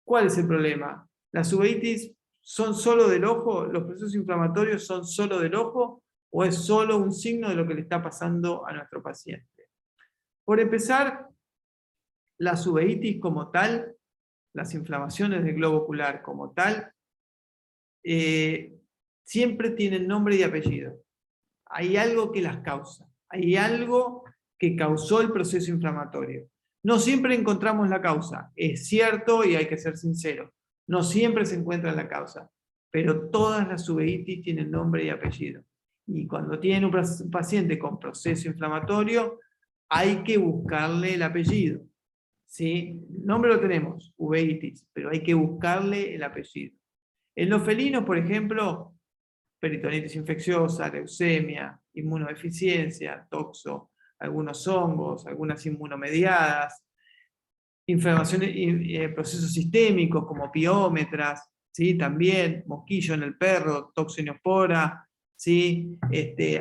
¿cuál es el problema? ¿Las uveitis son solo del ojo? ¿Los procesos inflamatorios son solo del ojo? ¿O es solo un signo de lo que le está pasando a nuestro paciente? Por empezar, las uveitis como tal, las inflamaciones del globo ocular como tal, siempre tienen nombre y apellido. Hay algo que las causa, hay algo que causó el proceso inflamatorio. No siempre encontramos la causa, es cierto y hay que ser sincero, no siempre se encuentra la causa, pero todas las uveitis tienen nombre y apellido. Y cuando tienen un paciente con proceso inflamatorio, hay que buscarle el apellido. ¿Sí? El nombre lo tenemos, uveitis, pero hay que buscarle el apellido. En los felinos, por ejemplo, peritonitis infecciosa, leucemia, inmunodeficiencia, toxo, algunos hongos, algunas inmunomediadas, inflamaciones y procesos sistémicos como piómetras, ¿sí? También mosquillo en el perro, toxinospora, ¿sí?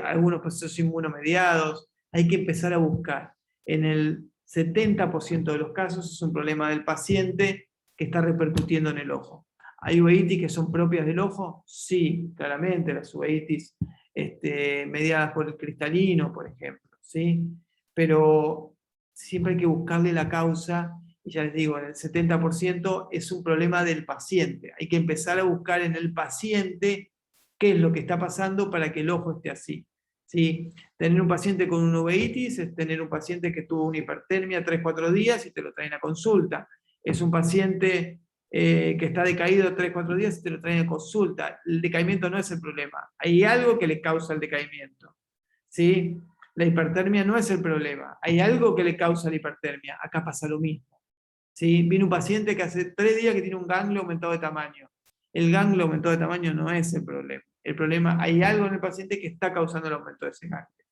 Algunos procesos inmunomediados. Hay que empezar a buscar. En el 70% de los casos es un problema del paciente que está repercutiendo en el ojo. ¿Hay uveitis que son propias del ojo? Sí, claramente, las uveitis mediadas por el cristalino, por ejemplo, ¿sí? Pero siempre hay que buscarle la causa, y ya les digo, en el 70% es un problema del paciente. Hay que empezar a buscar en el paciente qué es lo que está pasando para que el ojo esté así. ¿Sí? Tener un paciente con una uveitis es tener un paciente que tuvo una hipertermia 3-4 días y te lo traen a consulta. Es un paciente que está decaído 3-4 días y te lo traen a consulta. El decaimiento no es el problema. Hay algo que le causa el decaimiento. ¿Sí? La hipertermia no es el problema. Hay algo que le causa la hipertermia. Acá pasa lo mismo. ¿Sí? Viene un paciente que hace 3 días que tiene un ganglio aumentado de tamaño. El ganglio aumentado de tamaño no es el problema. El problema, hay algo en el paciente que está causando el aumento de ese ganglio.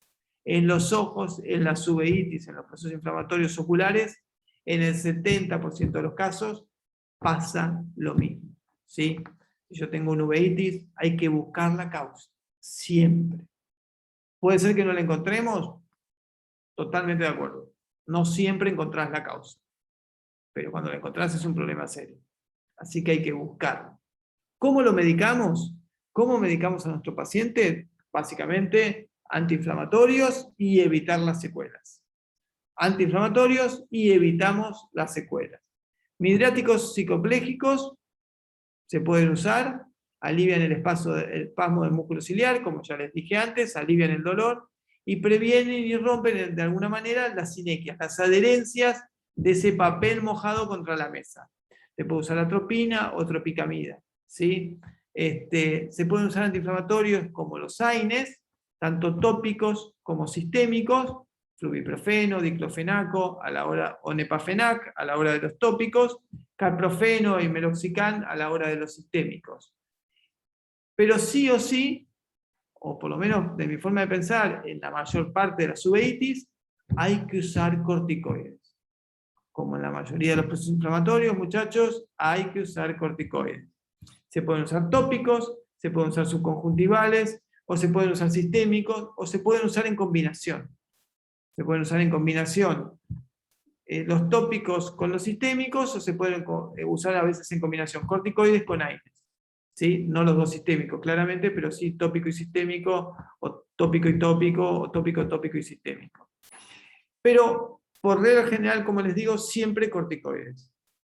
En los ojos, en la uveitis, en los procesos inflamatorios oculares, en el 70% de los casos pasa lo mismo. ¿Sí? Si yo tengo una uveitis, hay que buscar la causa. Siempre. ¿Puede ser que no la encontremos? Totalmente de acuerdo. No siempre encontrás la causa. Pero cuando la encontrás es un problema serio. Así que hay que buscarlo. ¿Cómo lo medicamos? ¿Cómo medicamos a nuestro paciente? Básicamente, antiinflamatorios y evitar las secuelas. Antiinflamatorios y evitamos las secuelas. Midriáticos psicopléjicos se pueden usar, alivian el espasmo del músculo ciliar, como ya les dije antes, alivian el dolor y previenen y rompen de alguna manera las sinequias, las adherencias de ese papel mojado contra la mesa. Se puede usar atropina o tropicamida. ¿Sí? Se pueden usar antiinflamatorios como los AINES, tanto tópicos como sistémicos, fluviprofeno, diclofenaco a la hora, o nepafenac a la hora de los tópicos, carprofeno y meloxicam a la hora de los sistémicos. Pero sí o sí, o por lo menos de mi forma de pensar, en la mayor parte de las uveitis, hay que usar corticoides. Como en la mayoría de los procesos inflamatorios, muchachos, hay que usar corticoides. Se pueden usar tópicos, se pueden usar subconjuntivales, o se pueden usar sistémicos, o se pueden usar en combinación. Se pueden usar en combinación los tópicos con los sistémicos, o se pueden usar a veces en combinación corticoides con AINES. ¿Sí? No los dos sistémicos, claramente, pero sí tópico y sistémico, o tópico y tópico, o tópico, tópico y sistémico. Pero, por regla general, como les digo, siempre corticoides.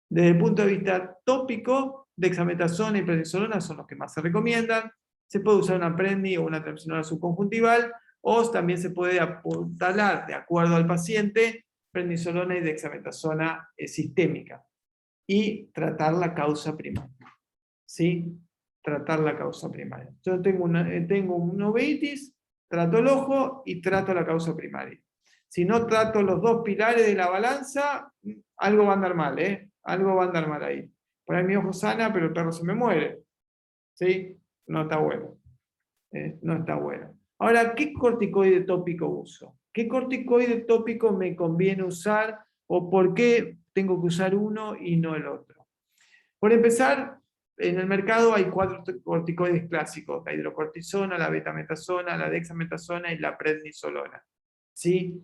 Desde el punto de vista tópico, dexametasona y prednisolona son los que más se recomiendan. Se puede usar una Predni o una triamcinolona subconjuntival, o también se puede apuntalar, de acuerdo al paciente, prednisolona y dexametasona sistémica. Y tratar la causa primaria. ¿Sí? Tratar la causa primaria. Yo tengo una uveitis, trato el ojo y trato la causa primaria. Si no trato los dos pilares de la balanza, algo va a andar mal, ¿eh? Algo va a andar mal ahí. Por ahí mi ojo sana, pero el perro se me muere. ¿Sí? No está bueno. No está bueno. Ahora, ¿qué corticoide tópico uso? ¿Qué corticoide tópico me conviene usar o por qué tengo que usar uno y no el otro? Por empezar, en el mercado hay 4 corticoides clásicos: la hidrocortisona, la betametasona, la dexametasona y la prednisolona. ¿Sí?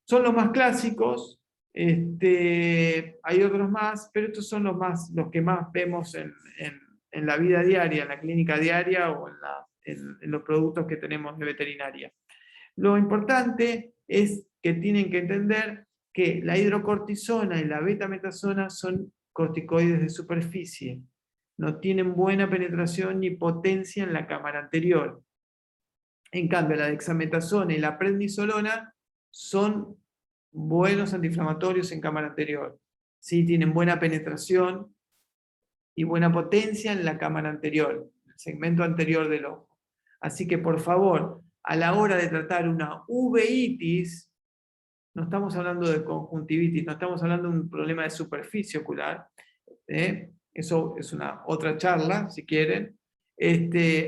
Son los más clásicos, hay otros más, pero estos son los que más vemos en la vida diaria, en la clínica diaria o en los productos que tenemos de veterinaria. Lo importante es que tienen que entender que la hidrocortisona y la betametasona son corticoides de superficie. No tienen buena penetración ni potencia en la cámara anterior. En cambio, la dexametasona y la prednisolona son buenos antiinflamatorios en cámara anterior. ¿Sí? Tienen buena penetración y buena potencia en la cámara anterior, el segmento anterior del ojo. Así que, por favor, a la hora de tratar una uveitis, no estamos hablando de conjuntivitis, no estamos hablando de un problema de superficie ocular. Eso es una otra charla, si quieren.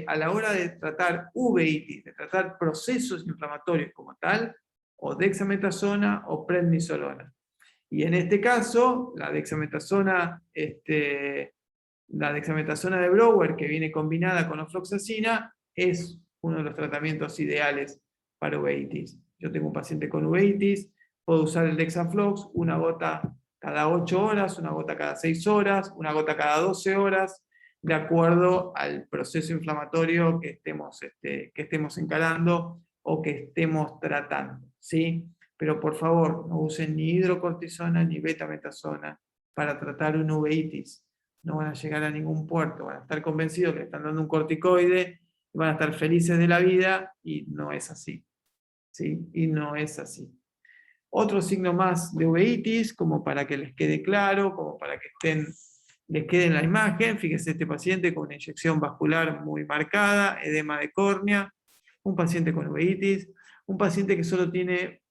A la hora de tratar uveitis, de tratar procesos inflamatorios como tal, o dexametasona o prednisolona. Y en este caso, la dexametasona de Brower, que viene combinada con ofloxacina, es uno de los tratamientos ideales para uveitis. Yo tengo un paciente con uveitis, puedo usar el Dexaflox, una gota cada 8 horas, una gota cada 6 horas, una gota cada 12 horas, de acuerdo al proceso inflamatorio que estemos encarando o que estemos tratando, ¿sí? Pero por favor, no usen ni hidrocortisona ni betametasona para tratar una uveitis. No van a llegar a ningún puerto, van a estar convencidos que le están dando un corticoide, van a estar felices de la vida, y no es así. ¿Sí? Y no es así. Otro signo más de uveitis, como para que les quede claro, como para que les quede en la imagen. Fíjense este paciente con una inyección vascular muy marcada, edema de córnea, un paciente con uveitis, un paciente que solo tiene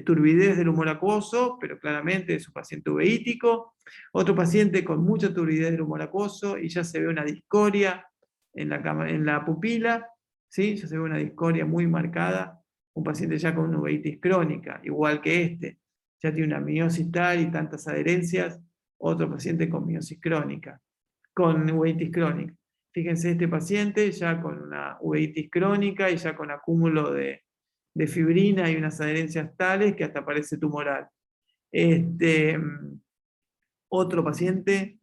turbidez del humor acuoso, pero claramente es un paciente uveítico, otro paciente con mucha turbidez del humor acuoso y ya se ve una discoria en la pupila, ¿sí? Ya se ve una discoria muy marcada, un paciente ya con una uveitis crónica, igual que ya tiene una miosis tal y tantas adherencias, otro paciente con miosis crónica, con uveitis crónica. Fíjense este paciente ya con una uveitis crónica y ya con acúmulo de fibrina y unas adherencias tales que hasta parece tumoral. Otro paciente,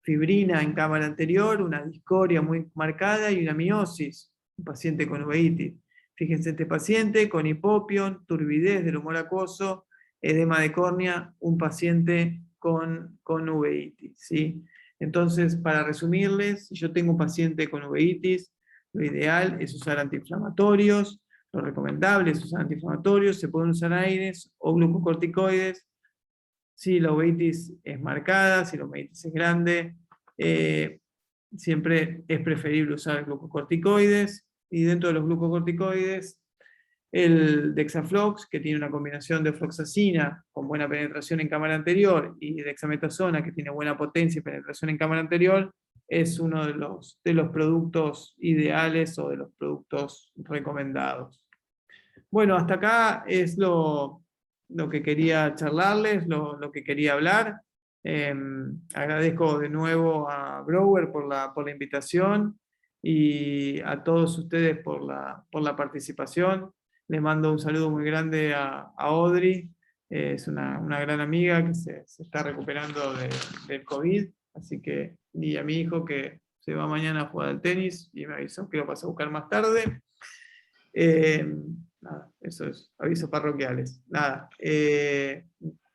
fibrina en cámara anterior, una discoria muy marcada y una miosis, un paciente con uveitis. Fíjense este paciente con hipopion, turbidez del humor acuoso, edema de córnea, un paciente con uveitis, ¿sí? Entonces, para resumirles, si yo tengo un paciente con uveitis, lo ideal es usar antiinflamatorios, lo recomendable es usar antiinflamatorios, se pueden usar AINES o glucocorticoides. Si la uveitis es marcada, si la uveitis es grande, siempre es preferible usar glucocorticoides, y dentro de los glucocorticoides, el Dexaflox, que tiene una combinación de ofloxacina con buena penetración en cámara anterior, y dexametasona, que tiene buena potencia y penetración en cámara anterior, es uno de los productos ideales o de los productos recomendados. Bueno, hasta acá es lo que quería charlarles, lo que quería hablar. Agradezco de nuevo a Brower por la invitación, y a todos ustedes por la participación. Les mando un saludo muy grande a Audrey, es una gran amiga que se está recuperando del COVID, así que, y a mi hijo que se va mañana a jugar al tenis y me avisó que lo pasa a buscar más tarde. Nada, eso es, avisos parroquiales. Nada,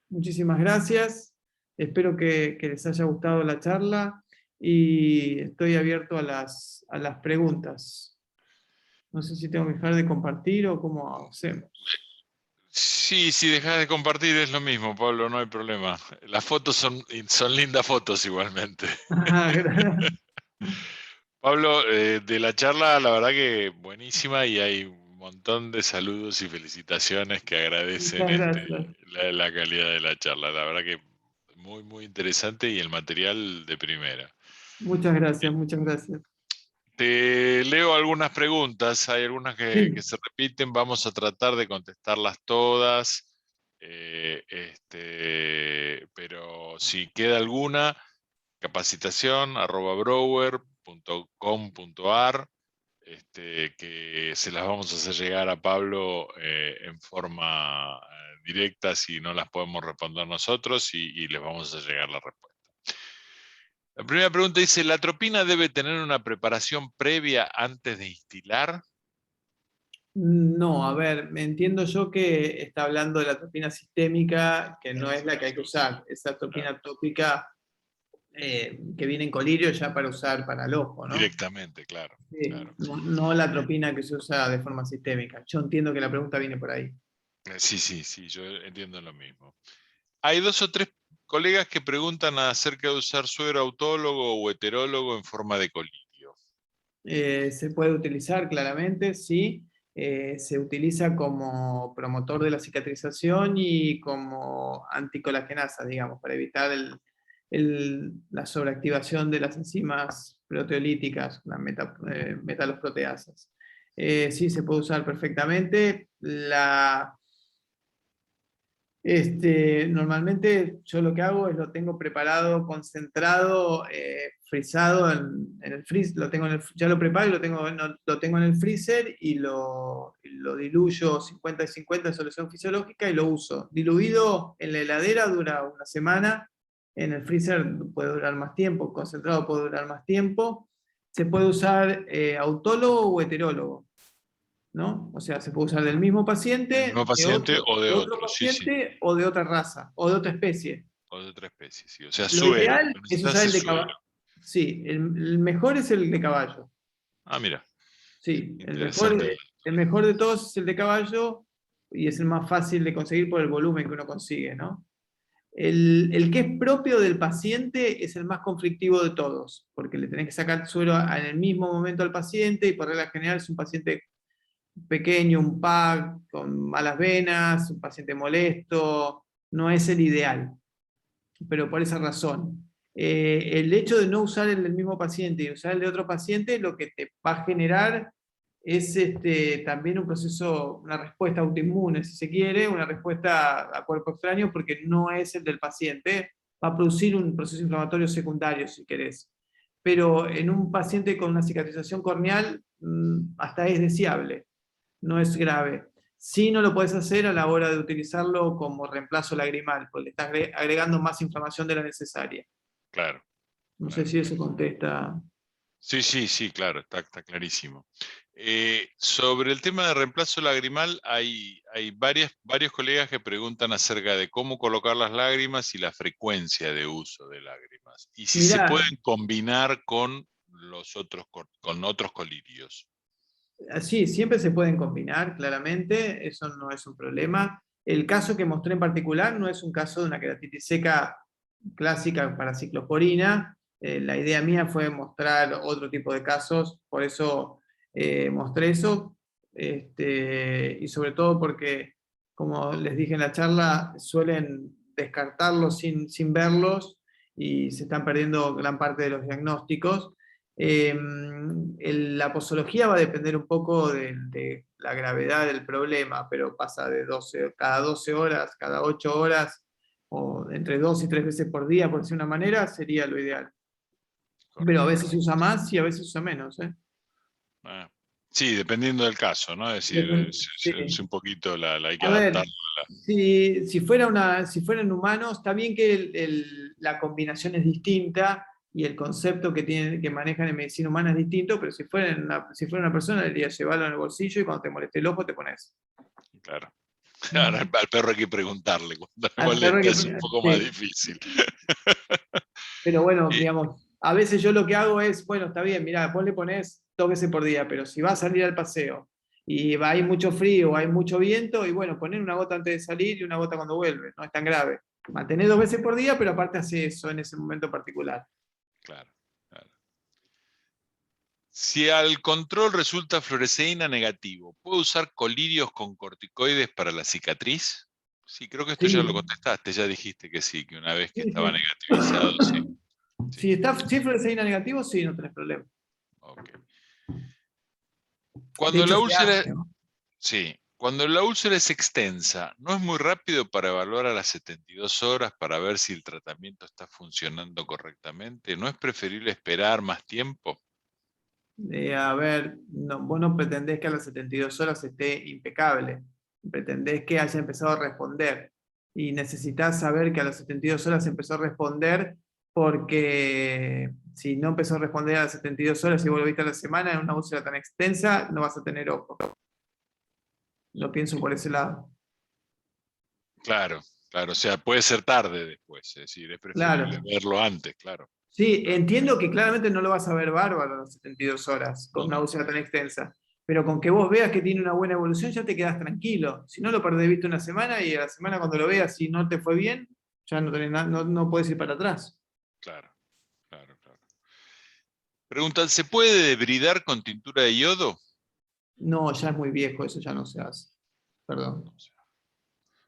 muchísimas gracias. Espero que les haya gustado la charla y estoy abierto a las preguntas. No sé si tengo que dejar de compartir o cómo hacemos. Sí, si dejas de compartir es lo mismo, Pablo, no hay problema. Las fotos son lindas fotos igualmente. Pablo, de la charla, la verdad que buenísima, y hay un montón de saludos y felicitaciones que agradecen Muchas gracias. la calidad de la charla. La verdad que muy, muy interesante, y el material de primera. Muchas gracias, muchas gracias. Te leo algunas preguntas, hay algunas que Sí. se repiten, vamos a tratar de contestarlas todas, pero si queda alguna, capacitación@brower.com.ar, que se las vamos a hacer llegar a Pablo en forma directa si no las podemos responder nosotros, y les vamos a hacer llegar la respuesta. La primera pregunta dice, ¿la atropina debe tener una preparación previa antes de instilar? No, a ver, me entiendo yo que está hablando de la atropina sistémica, que no es la que hay que usar. Esa Claro, atropina tópica que viene en colirio ya para usar para el ojo, ¿no? directamente, claro, Sí, claro. no, no la atropina que se usa de forma sistémica. Yo entiendo que la pregunta viene por ahí. Sí, sí, sí, yo entiendo lo mismo. Hay 2 o 3 colegas que preguntan acerca de usar suero autólogo o heterólogo en forma de colirio. Se puede utilizar claramente, sí. Se utiliza como promotor de la cicatrización y como anticolagenasa, digamos, para evitar la sobreactivación de las enzimas proteolíticas, las metalosproteasas. Sí, se puede usar perfectamente. Normalmente yo lo que hago es lo tengo preparado, concentrado, frisado en el freezer, ya lo preparo y lo tengo en el freezer y lo diluyo 50 y 50 en solución fisiológica y lo uso. Diluido en la heladera dura una semana, en el freezer puede durar más tiempo, concentrado puede durar más tiempo. Se puede usar autólogo o heterólogo, ¿no? O sea, se puede usar del mismo ¿El paciente, mismo paciente o de de otro otro? Sí, sí, paciente o de otra raza, o de otra especie. o de otra especie, sí. O sea, Lo suero, lo ideal que es necesitas usar el es de suero. caballo. Sí, el mejor es el de caballo. Ah, mira, Sí, interesante el el dato. mejor de todos es el de caballo y es el más fácil de conseguir por el volumen que uno consigue, ¿no? El que es propio del paciente es el más conflictivo de todos, porque le tenés que sacar suero en el mismo momento al paciente y por regla general es un paciente pequeño, un PAC con malas venas, un paciente molesto, no es el ideal, pero por esa razón. El hecho de no usar el del mismo paciente y usar el de otro paciente, lo que te va a generar es también un proceso, una respuesta autoinmune, si se quiere, una respuesta a cuerpo extraño, porque no es el del paciente, va a producir un proceso inflamatorio secundario, si querés. Pero en un paciente con una cicatrización corneal, hasta es deseable, no es grave. Sí, no lo puedes hacer a la hora de utilizarlo como reemplazo lagrimal, porque le estás agregando más inflamación de la necesaria. Claro, No sé claro. si eso contesta. Sí, sí, sí, claro, está clarísimo. Sobre el tema de reemplazo lagrimal, hay varios colegas que preguntan acerca de cómo colocar las lágrimas y la frecuencia de uso de lágrimas. Y si se Mirá, pueden combinar con con otros colirios. sí, siempre se pueden combinar, claramente, eso no es un problema. El caso que mostré en particular no es un caso de una queratitis seca clásica para ciclosporina. La idea mía fue mostrar otro tipo de casos, por eso mostré eso, y sobre todo porque, como les dije en la charla, suelen descartarlos sin verlos y se están perdiendo gran parte de los diagnósticos. La posología va a depender un poco de la gravedad del problema, pero pasa de 12, cada 12 horas, cada 8 horas, o entre 2 y 3 veces por día, por decir una manera, sería lo ideal. Pero a veces Correcto. se usa más y a veces se usa menos, ¿eh? Ah, sí, dependiendo del caso, ¿no? Es decir, es Sí. un poquito hay que A ver, adaptarlo. si fueran humanos, está bien que la combinación es distinta y el concepto que manejan en medicina humana es distinto, pero si fuera una persona, le diría llevarlo en el bolsillo y cuando te moleste el ojo te pones. Claro. Ahora al perro hay que preguntarle, cuando le Al perro molesta es un poco más sí. difícil. Pero bueno, Eh, digamos, a veces yo lo que hago es, bueno, está bien, mira, vos le pones 2 veces por día, pero si va a salir al paseo y hay mucho frío, hay mucho viento, y bueno, poner una gota antes de salir y una gota cuando vuelve, no es tan grave. Mantener 2 veces por día, pero aparte hace eso en ese momento particular. claro, claro. Si al control resulta fluoresceína negativo, ¿puedo usar colirios con corticoides para la cicatriz? Sí, creo que esto ya lo Sí, contestaste, ya dijiste que sí, que una vez que sí, estaba sí. negativizado, sí. Sí, Si es fluoresceína negativo, sí, no tenés problema. ok. De Cuando hecho, la se úlcera, hace, ¿no? sí, cuando la úlcera es extensa, ¿no es muy rápido para evaluar a las 72 horas para ver si el tratamiento está funcionando correctamente? ¿No es preferible esperar más tiempo? A ver, no, vos no pretendés que a las 72 horas esté impecable, pretendés que haya empezado a responder y necesitas saber que a las 72 horas empezó a responder porque si no empezó a responder a las 72 horas y vos lo viste a la semana en una úlcera tan extensa, no vas a tener ojo. Lo pienso por ese lado. Claro, claro, o sea, puede ser tarde después, es decir, es preferible Claro. verlo antes, claro. Sí, Claro. entiendo que claramente no lo vas a ver bárbaro a las 72 horas con No, una no, úlcera tan extensa, pero con que vos veas que tiene una buena evolución ya te quedas tranquilo. Si no lo perdés de vista una semana y a la semana cuando lo veas si no te fue bien, ya no, no puedes ir para atrás. claro, claro, claro. Preguntan, ¿se puede debridar con tintura de yodo? No, ya es muy viejo, eso ya no se hace. Perdón. No,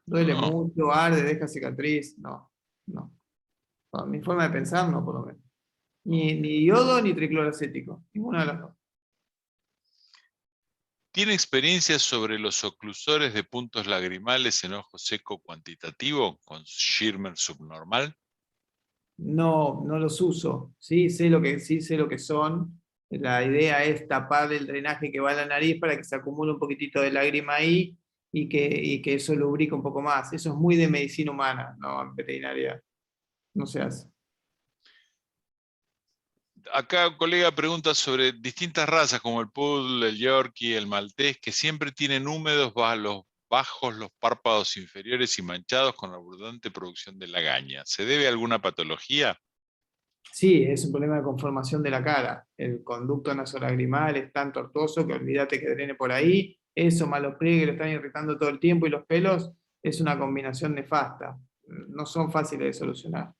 Duele no. mucho, arde, deja cicatriz. No, no. No, mi forma de pensar no, por lo menos. Ok. Ni yodo ni tricloracético. Ninguna de las dos. ¿Tiene experiencia sobre los oclusores de puntos lagrimales en ojo seco cuantitativo con Schirmer subnormal? No, no los uso. Sí sé lo que son. La idea es tapar el drenaje que va a la nariz para que se acumule un poquitito de lágrima ahí y que eso lubrique un poco más. Eso es muy de medicina humana, no en veterinaria. No se hace. Acá un colega pregunta sobre distintas razas como el Poodle, el Yorkie, el Maltés, que siempre tienen húmedos bajos los párpados inferiores y manchados con abundante producción de lagaña. ¿Se debe a alguna patología? Sí, es un problema de conformación de la cara. El conducto nasolagrimal es tan tortuoso que olvídate que drene por ahí. Eso, más los pliegues que lo están irritando todo el tiempo y los pelos, es una combinación nefasta. No son fáciles de solucionar.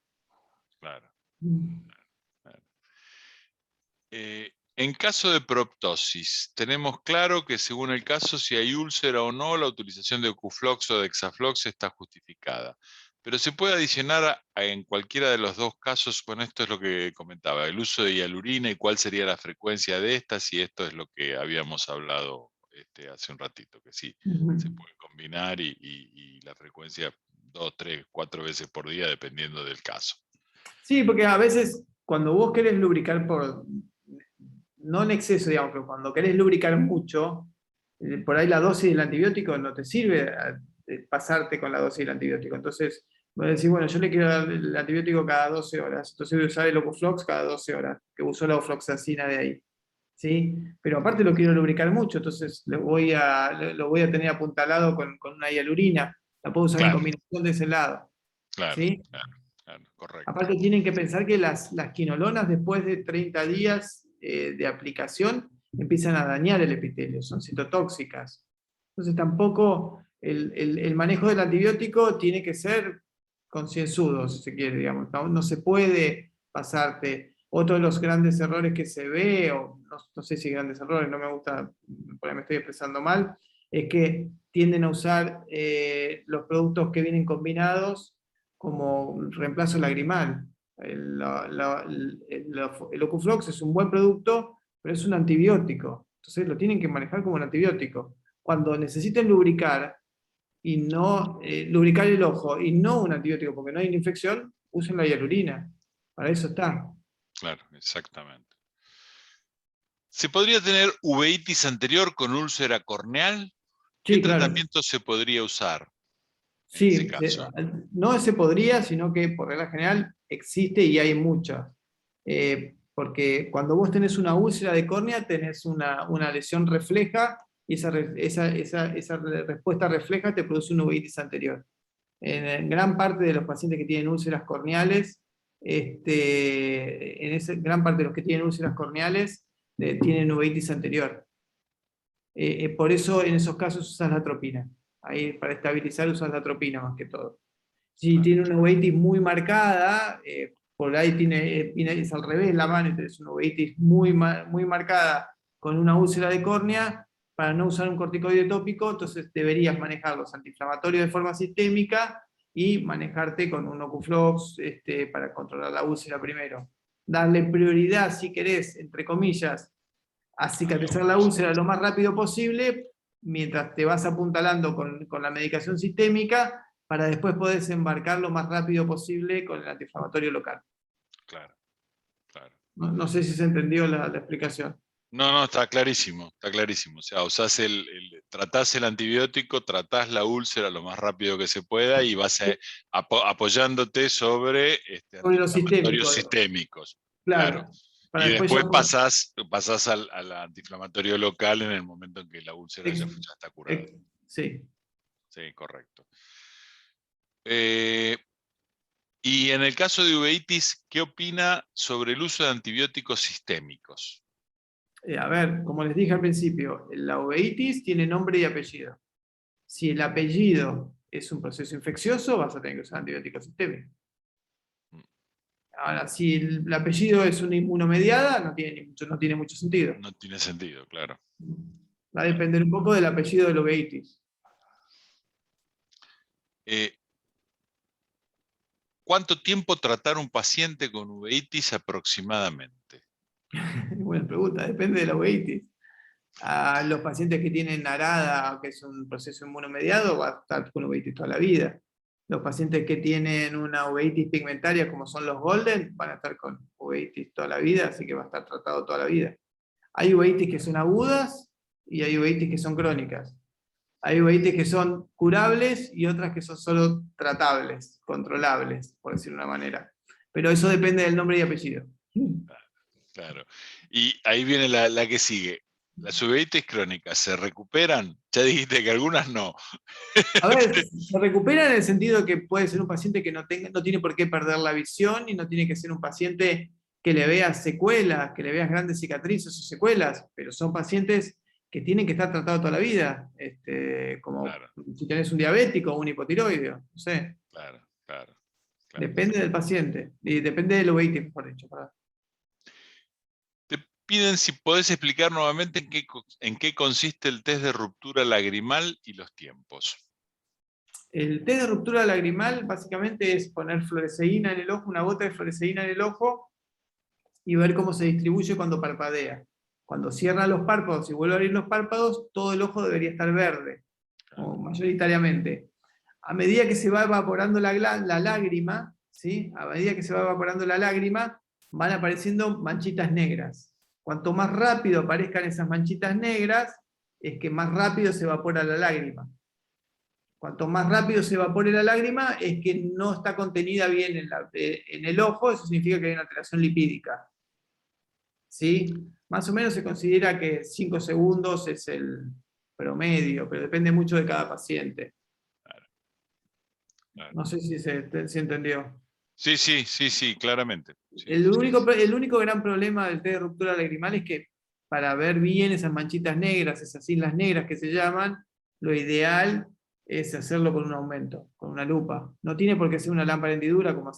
Claro, claro. En caso de proptosis, tenemos claro que según el caso, si hay úlcera o no, la utilización de Ocuflox o de Hexaflox está justificada. Pero se puede adicionar en cualquiera de los dos casos, con esto es lo que comentaba, el uso de hialurina y cuál sería la frecuencia de estas, y esto es lo que habíamos hablado hace un ratito, que sí, se Ujú. puede combinar y la frecuencia 2, 3, 4 veces por día, dependiendo del caso. Sí, porque a veces cuando vos querés lubricar no en exceso, digamos, pero cuando querés lubricar mucho, por ahí la dosis del antibiótico no te sirve pasarte con la dosis del antibiótico. Entonces, vos decís, bueno, yo le quiero dar el antibiótico cada 12 horas, entonces voy a usar el Ocuflox cada 12 horas, que usó la ofloxacina de ahí. ¿Sí? Pero aparte lo quiero lubricar mucho, entonces lo voy a tener apuntalado con una hialurina. La puedo usar en Claro, combinación de ese lado. claro, ¿Sí? claro, claro, correcto. Aparte tienen que pensar que las quinolonas después de 30 días de aplicación empiezan a dañar el epitelio, son citotóxicas. Entonces tampoco el manejo del antibiótico tiene que ser concienzudo, si se quiere, digamos. No se puede pasarte. Otro de los grandes errores que se ve, o no sé si grandes errores, no me gusta, por ahí me estoy expresando mal, es que tienden a usar los productos que vienen combinados como un reemplazo lagrimal. El Ocuflox es un buen producto, pero es un antibiótico. Entonces lo tienen que manejar como un antibiótico. Cuando necesiten lubricar y no lubricar el ojo y no un antibiótico porque no hay una infección, usen la hialurina. Para eso está. Claro, exactamente. ¿Se podría tener uveitis anterior con úlcera corneal? ¿Qué Sí, claro. tratamiento se podría usar en ese Sí, caso? no se podría, sino que por regla general existe y hay muchas. Porque cuando vos tenés una úlcera de córnea, tenés una lesión refleja y esa respuesta refleja te produce una uveitis anterior. En gran parte de los pacientes que tienen úlceras corneales, gran parte de los que tienen úlceras corneales tienen uveitis anterior. Por eso en esos casos usas la atropina. Ahí para estabilizar usas la atropina más que todo. Si Claro, tiene una uveitis muy marcada, por ahí es al revés la mano, y tenés una uveitis muy marcada con una úlcera de córnea, para no usar un corticoide tópico, entonces deberías manejar los antiinflamatorios de forma sistémica y manejarte con un Ocuflox para controlar la úlcera primero. Darle prioridad, si querés, entre comillas, a a la cicatrizar la úlcera. úlcera lo más rápido posible, mientras te vas apuntalando con la medicación sistémica, para después poder embarcar lo más rápido posible con el antiinflamatorio local. Claro, claro. No sé si se entendió la explicación. No, no, está clarísimo, está clarísimo. O sea, usás tratás el antibiótico, tratás la úlcera lo más rápido que se pueda y vas apoyándote sobre Sobre lo antiinflamatorios sistémico, sistémicos. Claro. claro. Para Y después después ya... pasás al antiinflamatorio local en el momento en que la úlcera ya está curada. Sí. Sí, correcto. Y en el caso de uveitis, ¿qué opina sobre el uso de antibióticos sistémicos? A ver, como les dije al principio, la uveitis tiene nombre y apellido. Si el apellido es un proceso infeccioso, vas a tener que usar antibióticos sistémicos. Ahora, si el apellido es una inmunomediada, no tiene mucho sentido. No tiene sentido, claro. Va a depender un poco del apellido de la uveitis. ¿Cuánto tiempo tratar un paciente con uveitis aproximadamente? Buena pregunta, depende de la uveitis. A los pacientes que tienen arada, que es un proceso inmunomediado, va a estar con uveitis toda la vida. Los pacientes que tienen una uveitis pigmentaria, como son los golden, van a estar con uveitis toda la vida, así que va a estar tratado toda la vida. Hay uveitis que son agudas y hay uveitis que son crónicas. Hay uveitis que son curables y otras que son solo tratables, controlables, por decirlo de una manera. Pero eso depende del nombre y apellido. Claro. Y ahí viene la que sigue. ¿Las uveitis crónicas se recuperan? Ya dijiste que algunas no. A ver, se recupera en el sentido que puede ser un paciente que no tiene por qué perder la visión y no tiene que ser un paciente que le veas secuelas, que le veas grandes cicatrices o secuelas, pero son pacientes que tienen que estar tratados toda la vida, como Claro, si tenés un diabético o un hipotiroideo, no sé. claro, claro. Depende del paciente, y depende del uveitis, mejor dicho. Te piden si podés explicar nuevamente en qué consiste el test de ruptura lagrimal y los tiempos. El test de ruptura lagrimal básicamente es poner fluoresceína en el ojo, una gota de fluoresceína en el ojo, y ver cómo se distribuye cuando parpadea. Cuando cierra los párpados y vuelve a abrir los párpados, todo el ojo debería estar verde, o mayoritariamente. A medida que se va evaporando la lágrima, ¿sí? A medida que se va evaporando la lágrima, van apareciendo manchitas negras. Cuanto más rápido aparezcan esas manchitas negras, es que más rápido se evapora la lágrima. Cuanto más rápido se evapore la lágrima, es que no está contenida bien en el ojo, eso significa que hay una alteración lipídica. ¿Sí? Más o menos se considera que 5 segundos es el promedio, pero depende mucho de cada paciente. Claro, claro. No sé si se entendió. Sí, claramente. Sí, El único gran problema del test de ruptura lagrimal es que para ver bien esas manchitas negras, esas islas negras que se llaman, lo ideal es hacerlo con un aumento, con una lupa. No tiene por qué ser una lámpara de hendidura como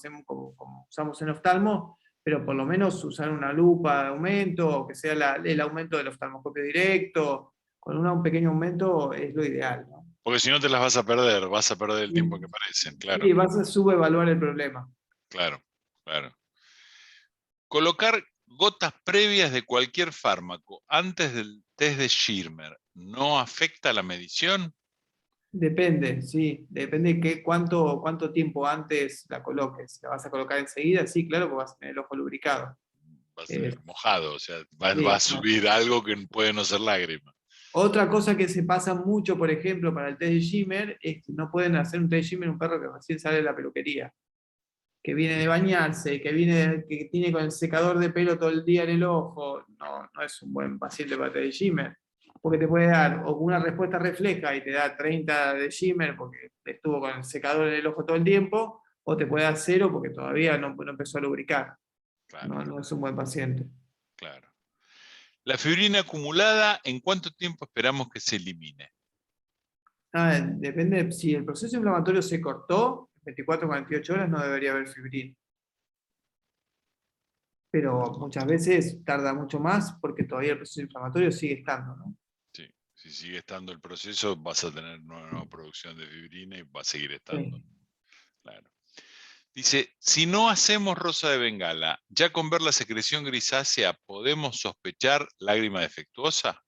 usamos en oftalmo, pero por lo menos usar una lupa de aumento, o que sea el aumento del oftalmoscopio directo, con un pequeño aumento es lo ideal, ¿no? Porque si no te las vas a perder el tiempo que parecen, claro, Y vas a subevaluar el problema. claro, claro. Colocar gotas previas de cualquier fármaco antes del test de Schirmer, ¿no afecta la medición? Depende, sí, depende de cuánto tiempo antes la coloques. ¿La vas a colocar enseguida? Sí, claro, porque vas a tener el ojo lubricado. Va a ser mojado, o sea, va Sí, a subir algo que puede no ser lágrima. otra cosa que se pasa mucho, por ejemplo, para el test de Schirmer, es que no pueden hacer un test de Schirmer un perro que recién sale de la peluquería, que viene de bañarse, que tiene con el secador de pelo todo el día en el ojo. No, no es un buen paciente para el test de Schirmer, porque te puede dar o una respuesta refleja y te da 30 de Schirmer porque estuvo con el secador en el ojo todo el tiempo, o te puede dar 0 porque todavía no empezó a lubricar. Claro, No, no es un buen paciente. claro. La fibrina acumulada, ¿en cuánto tiempo esperamos que se elimine? Depende, si el proceso inflamatorio se cortó, 24 o 48 horas no debería haber fibrina. Pero muchas veces tarda mucho más porque todavía el proceso inflamatorio sigue estando, ¿no? Sí, si sigue estando el proceso, vas a tener una nueva producción de fibrina y va a seguir estando. Sí. Claro. Dice, si no hacemos rosa de Bengala, ya con ver la secreción grisácea, ¿podemos sospechar lágrima defectuosa?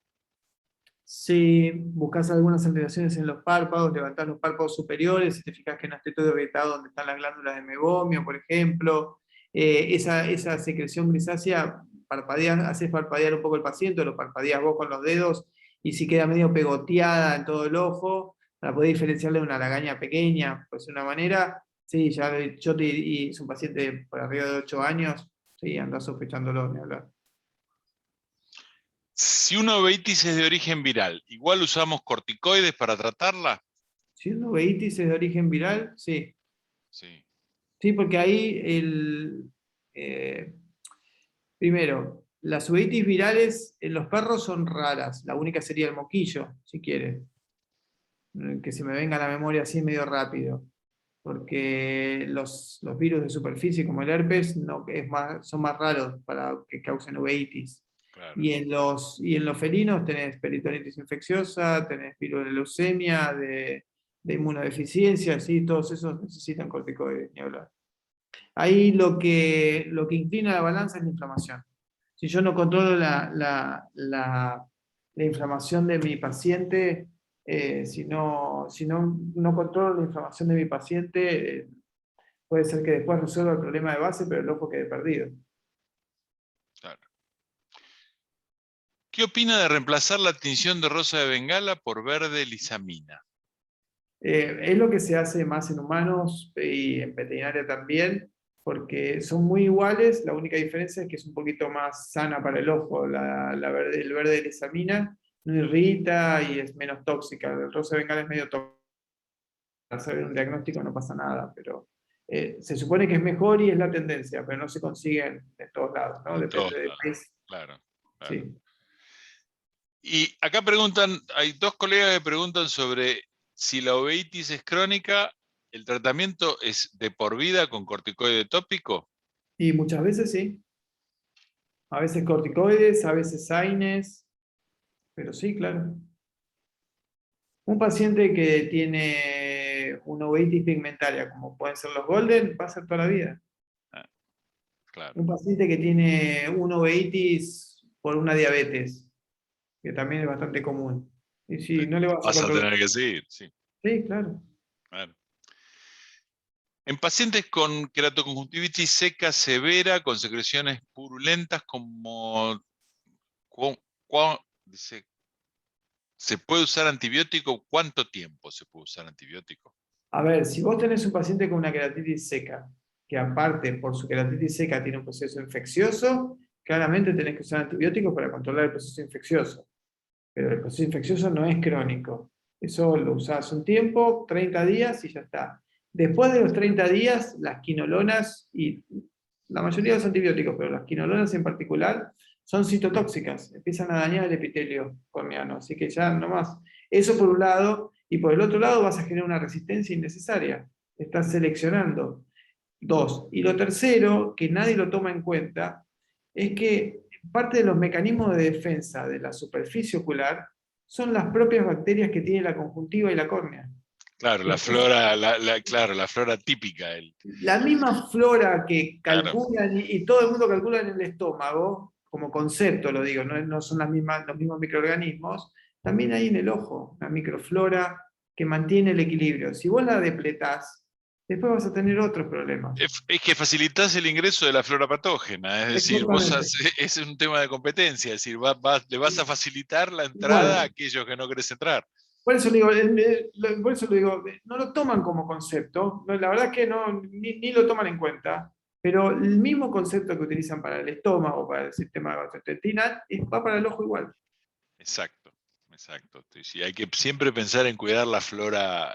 Si buscas algunas alteraciones en los párpados, levantás los párpados superiores, si te fijas que no esté todo irritado donde están las glándulas de mebomio, por ejemplo, esa secreción grisácea hace parpadear un poco el paciente, lo parpadeas vos con los dedos y si queda medio pegoteada en todo el ojo, para poder diferenciarle de una lagaña pequeña, pues de una manera, sí, y es un paciente por arriba de 8 años, sí, anda sospechándolo, ni hablar. Si una uveitis es de origen viral, ¿igual usamos corticoides para tratarla? Si una uveitis es de origen viral, sí. Sí. Sí, porque ahí primero, las uveitis virales en los perros son raras. La única sería el moquillo, si quiere. Que se me venga a la memoria así medio rápido. Porque los virus de superficie como el herpes son más raros para que causen uveitis. Claro. Y en los felinos tenés peritonitis infecciosa, tenés virus de leucemia, de inmunodeficiencia, ¿sí? Todos esos necesitan corticoides, ni hablar. Ahí lo que inclina la balanza es la inflamación. Si yo no controlo la inflamación de mi paciente, si no controlo la inflamación de mi paciente, puede ser que después resuelva el problema de base, pero el ojo quede perdido. Claro. ¿Qué opina de reemplazar la tinción de rosa de Bengala por verde lisamina? Es lo que se hace más en humanos y en veterinaria también, porque son muy iguales, la única diferencia es que es un poquito más sana para el ojo, el verde de lisamina no irrita y es menos tóxica, el rosa de Bengala es medio tóxico, al saber un diagnóstico no pasa nada, pero se supone que es mejor y es la tendencia, pero no se consigue en todos lados, ¿no? En todos Depende del lados. país. Claro, claro. Sí. Y acá preguntan, hay dos colegas que preguntan sobre si la uveitis es crónica, ¿el tratamiento es de por vida con corticoide tópico? Y muchas veces sí, a veces corticoides, a veces AINES, pero sí, claro. Un paciente que tiene una uveitis pigmentaria, como pueden ser los golden, va a ser toda la vida. Ah, claro. Un paciente que tiene una uveitis por una diabetes, que también es bastante común. Y si no le vas a Vas a controlar. tener que seguir, sí. Sí, claro. Claro. En pacientes con queratoconjuntivitis seca severa, con secreciones purulentas, cu- dice, ¿se puede usar antibiótico? ¿Cuánto tiempo se puede usar antibiótico? A ver, si vos tenés un paciente con una queratitis seca, que aparte por su queratitis seca tiene un proceso infeccioso, claramente tenés que usar antibióticos para controlar el proceso infeccioso. Pero el proceso infeccioso no es crónico. Eso lo usás un tiempo, 30 días y ya está. Después de los 30 días, las quinolonas y la mayoría de los antibióticos, pero las quinolonas en particular, son citotóxicas, empiezan a dañar el epitelio corneano, así que ya no más. Eso por un lado, y por el otro lado vas a generar una resistencia innecesaria. Estás seleccionando. Dos. Y lo tercero, que nadie lo toma en cuenta, es que parte de los mecanismos de defensa de la superficie ocular son las propias bacterias que tiene la conjuntiva y la córnea. Claro, la Entonces, flora, claro, la flora típica. la misma flora que Claro, calculan, y todo el mundo calcula en el estómago, como concepto lo digo, no son los mismos microorganismos, también hay en el ojo, una microflora que mantiene el equilibrio. Si vos la depletás, después vas a tener otros problemas. es que facilitas el ingreso de la flora patógena, es decir, Exactamente. es un tema de competencia, es decir, le vas a facilitar la entrada a Igual, aquellos que no querés entrar. por eso le digo, por eso lo digo, no lo toman como concepto, la verdad es que no, ni lo toman en cuenta, pero el mismo concepto que utilizan para el estómago, para el sistema gastrointestinal, va para el ojo igual. Exacto, exacto. Sí, hay que siempre pensar en cuidar la flora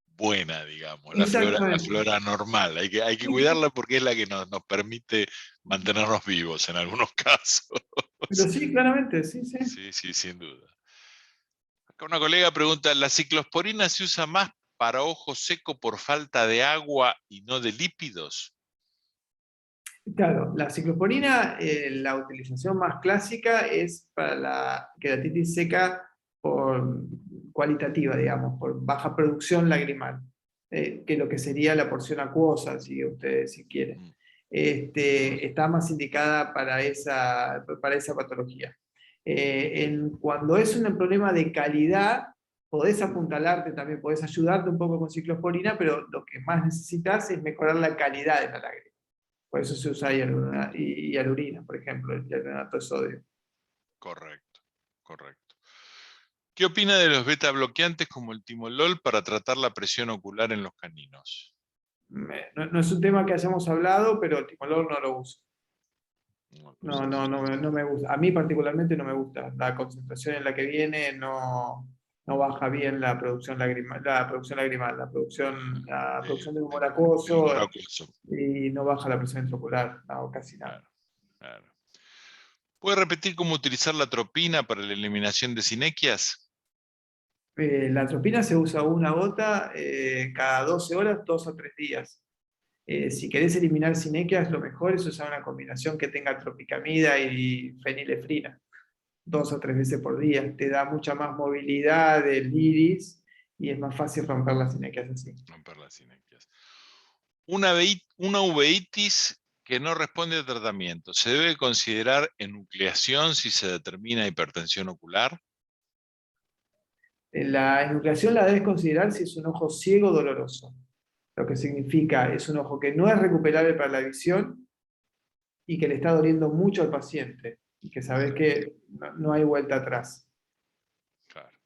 buena, digamos, la Exactamente. flora normal. Hay que cuidarla porque es la que nos permite mantenernos vivos en algunos casos. Pero sí, claramente, sí, sí. Sí, sí, sin duda. Acá una colega pregunta, ¿la ciclosporina se usa más para ojo seco por falta de agua y no de lípidos? Claro, la ciclosporina, la utilización más clásica es para la queratitis seca por cualitativa, digamos, por baja producción lagrimal, que lo que sería la porción acuosa, si quieren. Mm. Está más indicada para esa patología. Cuando es un problema de calidad, podés apuntalarte también, podés ayudarte un poco con ciclosporina, pero lo que más necesitas es mejorar la calidad de la lágrima. Por eso se usa hialurina, por ejemplo, el hialuronato de sodio. Correcto, correcto. ¿Qué opina de los beta bloqueantes como el timolol para tratar la presión ocular en los caninos? No es un tema que hayamos hablado, pero el timolol no lo uso. Una cosa No, así. no me gusta. A mí particularmente no me gusta. La concentración en la que viene no baja bien la producción lagrimal, la producción de humor Del humor acuoso acuoso. y no baja la presión intraocular, no, casi nada. Claro, claro. ¿Puede repetir cómo utilizar la atropina para la eliminación de sinequias? La atropina se usa una gota cada 12 horas, 2 a 3 días. Si querés eliminar sinequias, lo mejor es usar una combinación que tenga tropicamida y fenilefrina. 2 o 3 veces por día. Te da mucha más movilidad del iris y es más fácil romper las sinequias así. Romper las sinequias. Una uveitis que no responde al tratamiento, ¿se debe considerar enucleación si se determina hipertensión ocular? La enucleación la debes considerar si es un ojo ciego doloroso, lo que significa es un ojo que no es recuperable para la visión y que le está doliendo mucho al paciente y que sabes que no hay vuelta atrás. Claro.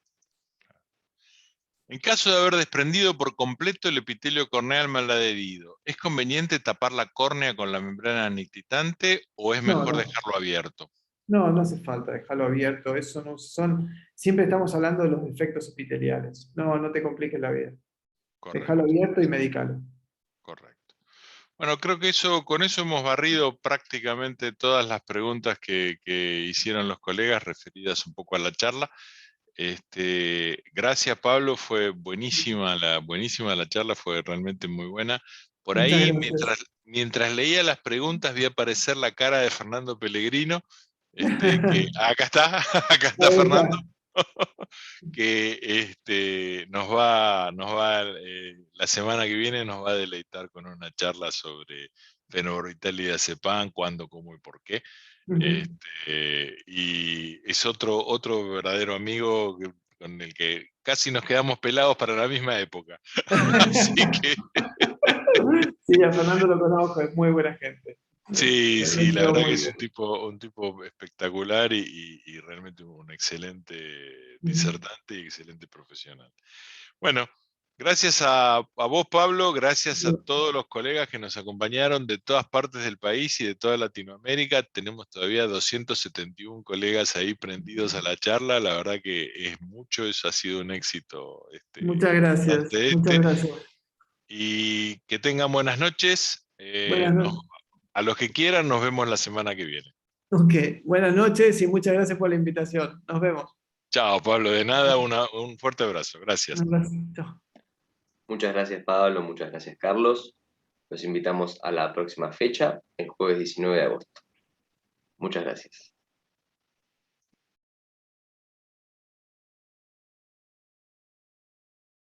En caso de haber desprendido por completo el epitelio corneal mal adherido, ¿es conveniente tapar la córnea con la membrana nictitante o es No, mejor no, dejarlo abierto? no hace falta dejarlo abierto. Eso no son, siempre estamos hablando de los defectos epiteliales. No te compliques la vida. Déjalo Correcto, abierto y medicalo. correcto. Bueno, creo que con eso hemos barrido prácticamente todas las preguntas que hicieron los colegas referidas un poco a la charla. Gracias, Pablo, fue buenísima la charla, fue realmente muy buena. Por Muchas ahí, gracias. mientras leía las preguntas, vi aparecer la cara de Fernando Pellegrino, que acá está, acá está Ahí Fernando, está. que la semana que viene nos va a deleitar con una charla sobre fenobarbital y diazepam, cuándo, cómo y por qué. Ujú. Y es otro verdadero amigo con el que casi nos quedamos pelados para la misma época. Así que Sí, a Fernando lo conozco, es muy buena gente. sí, Me sí, la llevo verdad que muy es bien. un tipo espectacular y realmente un excelente Ujú. disertante y excelente profesional. Bueno, gracias a vos, Pablo, gracias a todos los colegas que nos acompañaron de todas partes del país y de toda Latinoamérica. Tenemos todavía 271 colegas ahí prendidos a la charla. La verdad que es mucho, eso ha sido un éxito Muchas gracias, importante muchas gracias. Y que tengan buenas noches. Buenas noches. A los que quieran, nos vemos la semana que viene. Ok, buenas noches y muchas gracias por la invitación. Nos vemos. Chao, Pablo, de nada, un fuerte abrazo. Gracias. Un abrazo. Chao. Muchas gracias, Pablo, muchas gracias, Carlos. Los invitamos a la próxima fecha, el jueves 19 de agosto. Muchas gracias.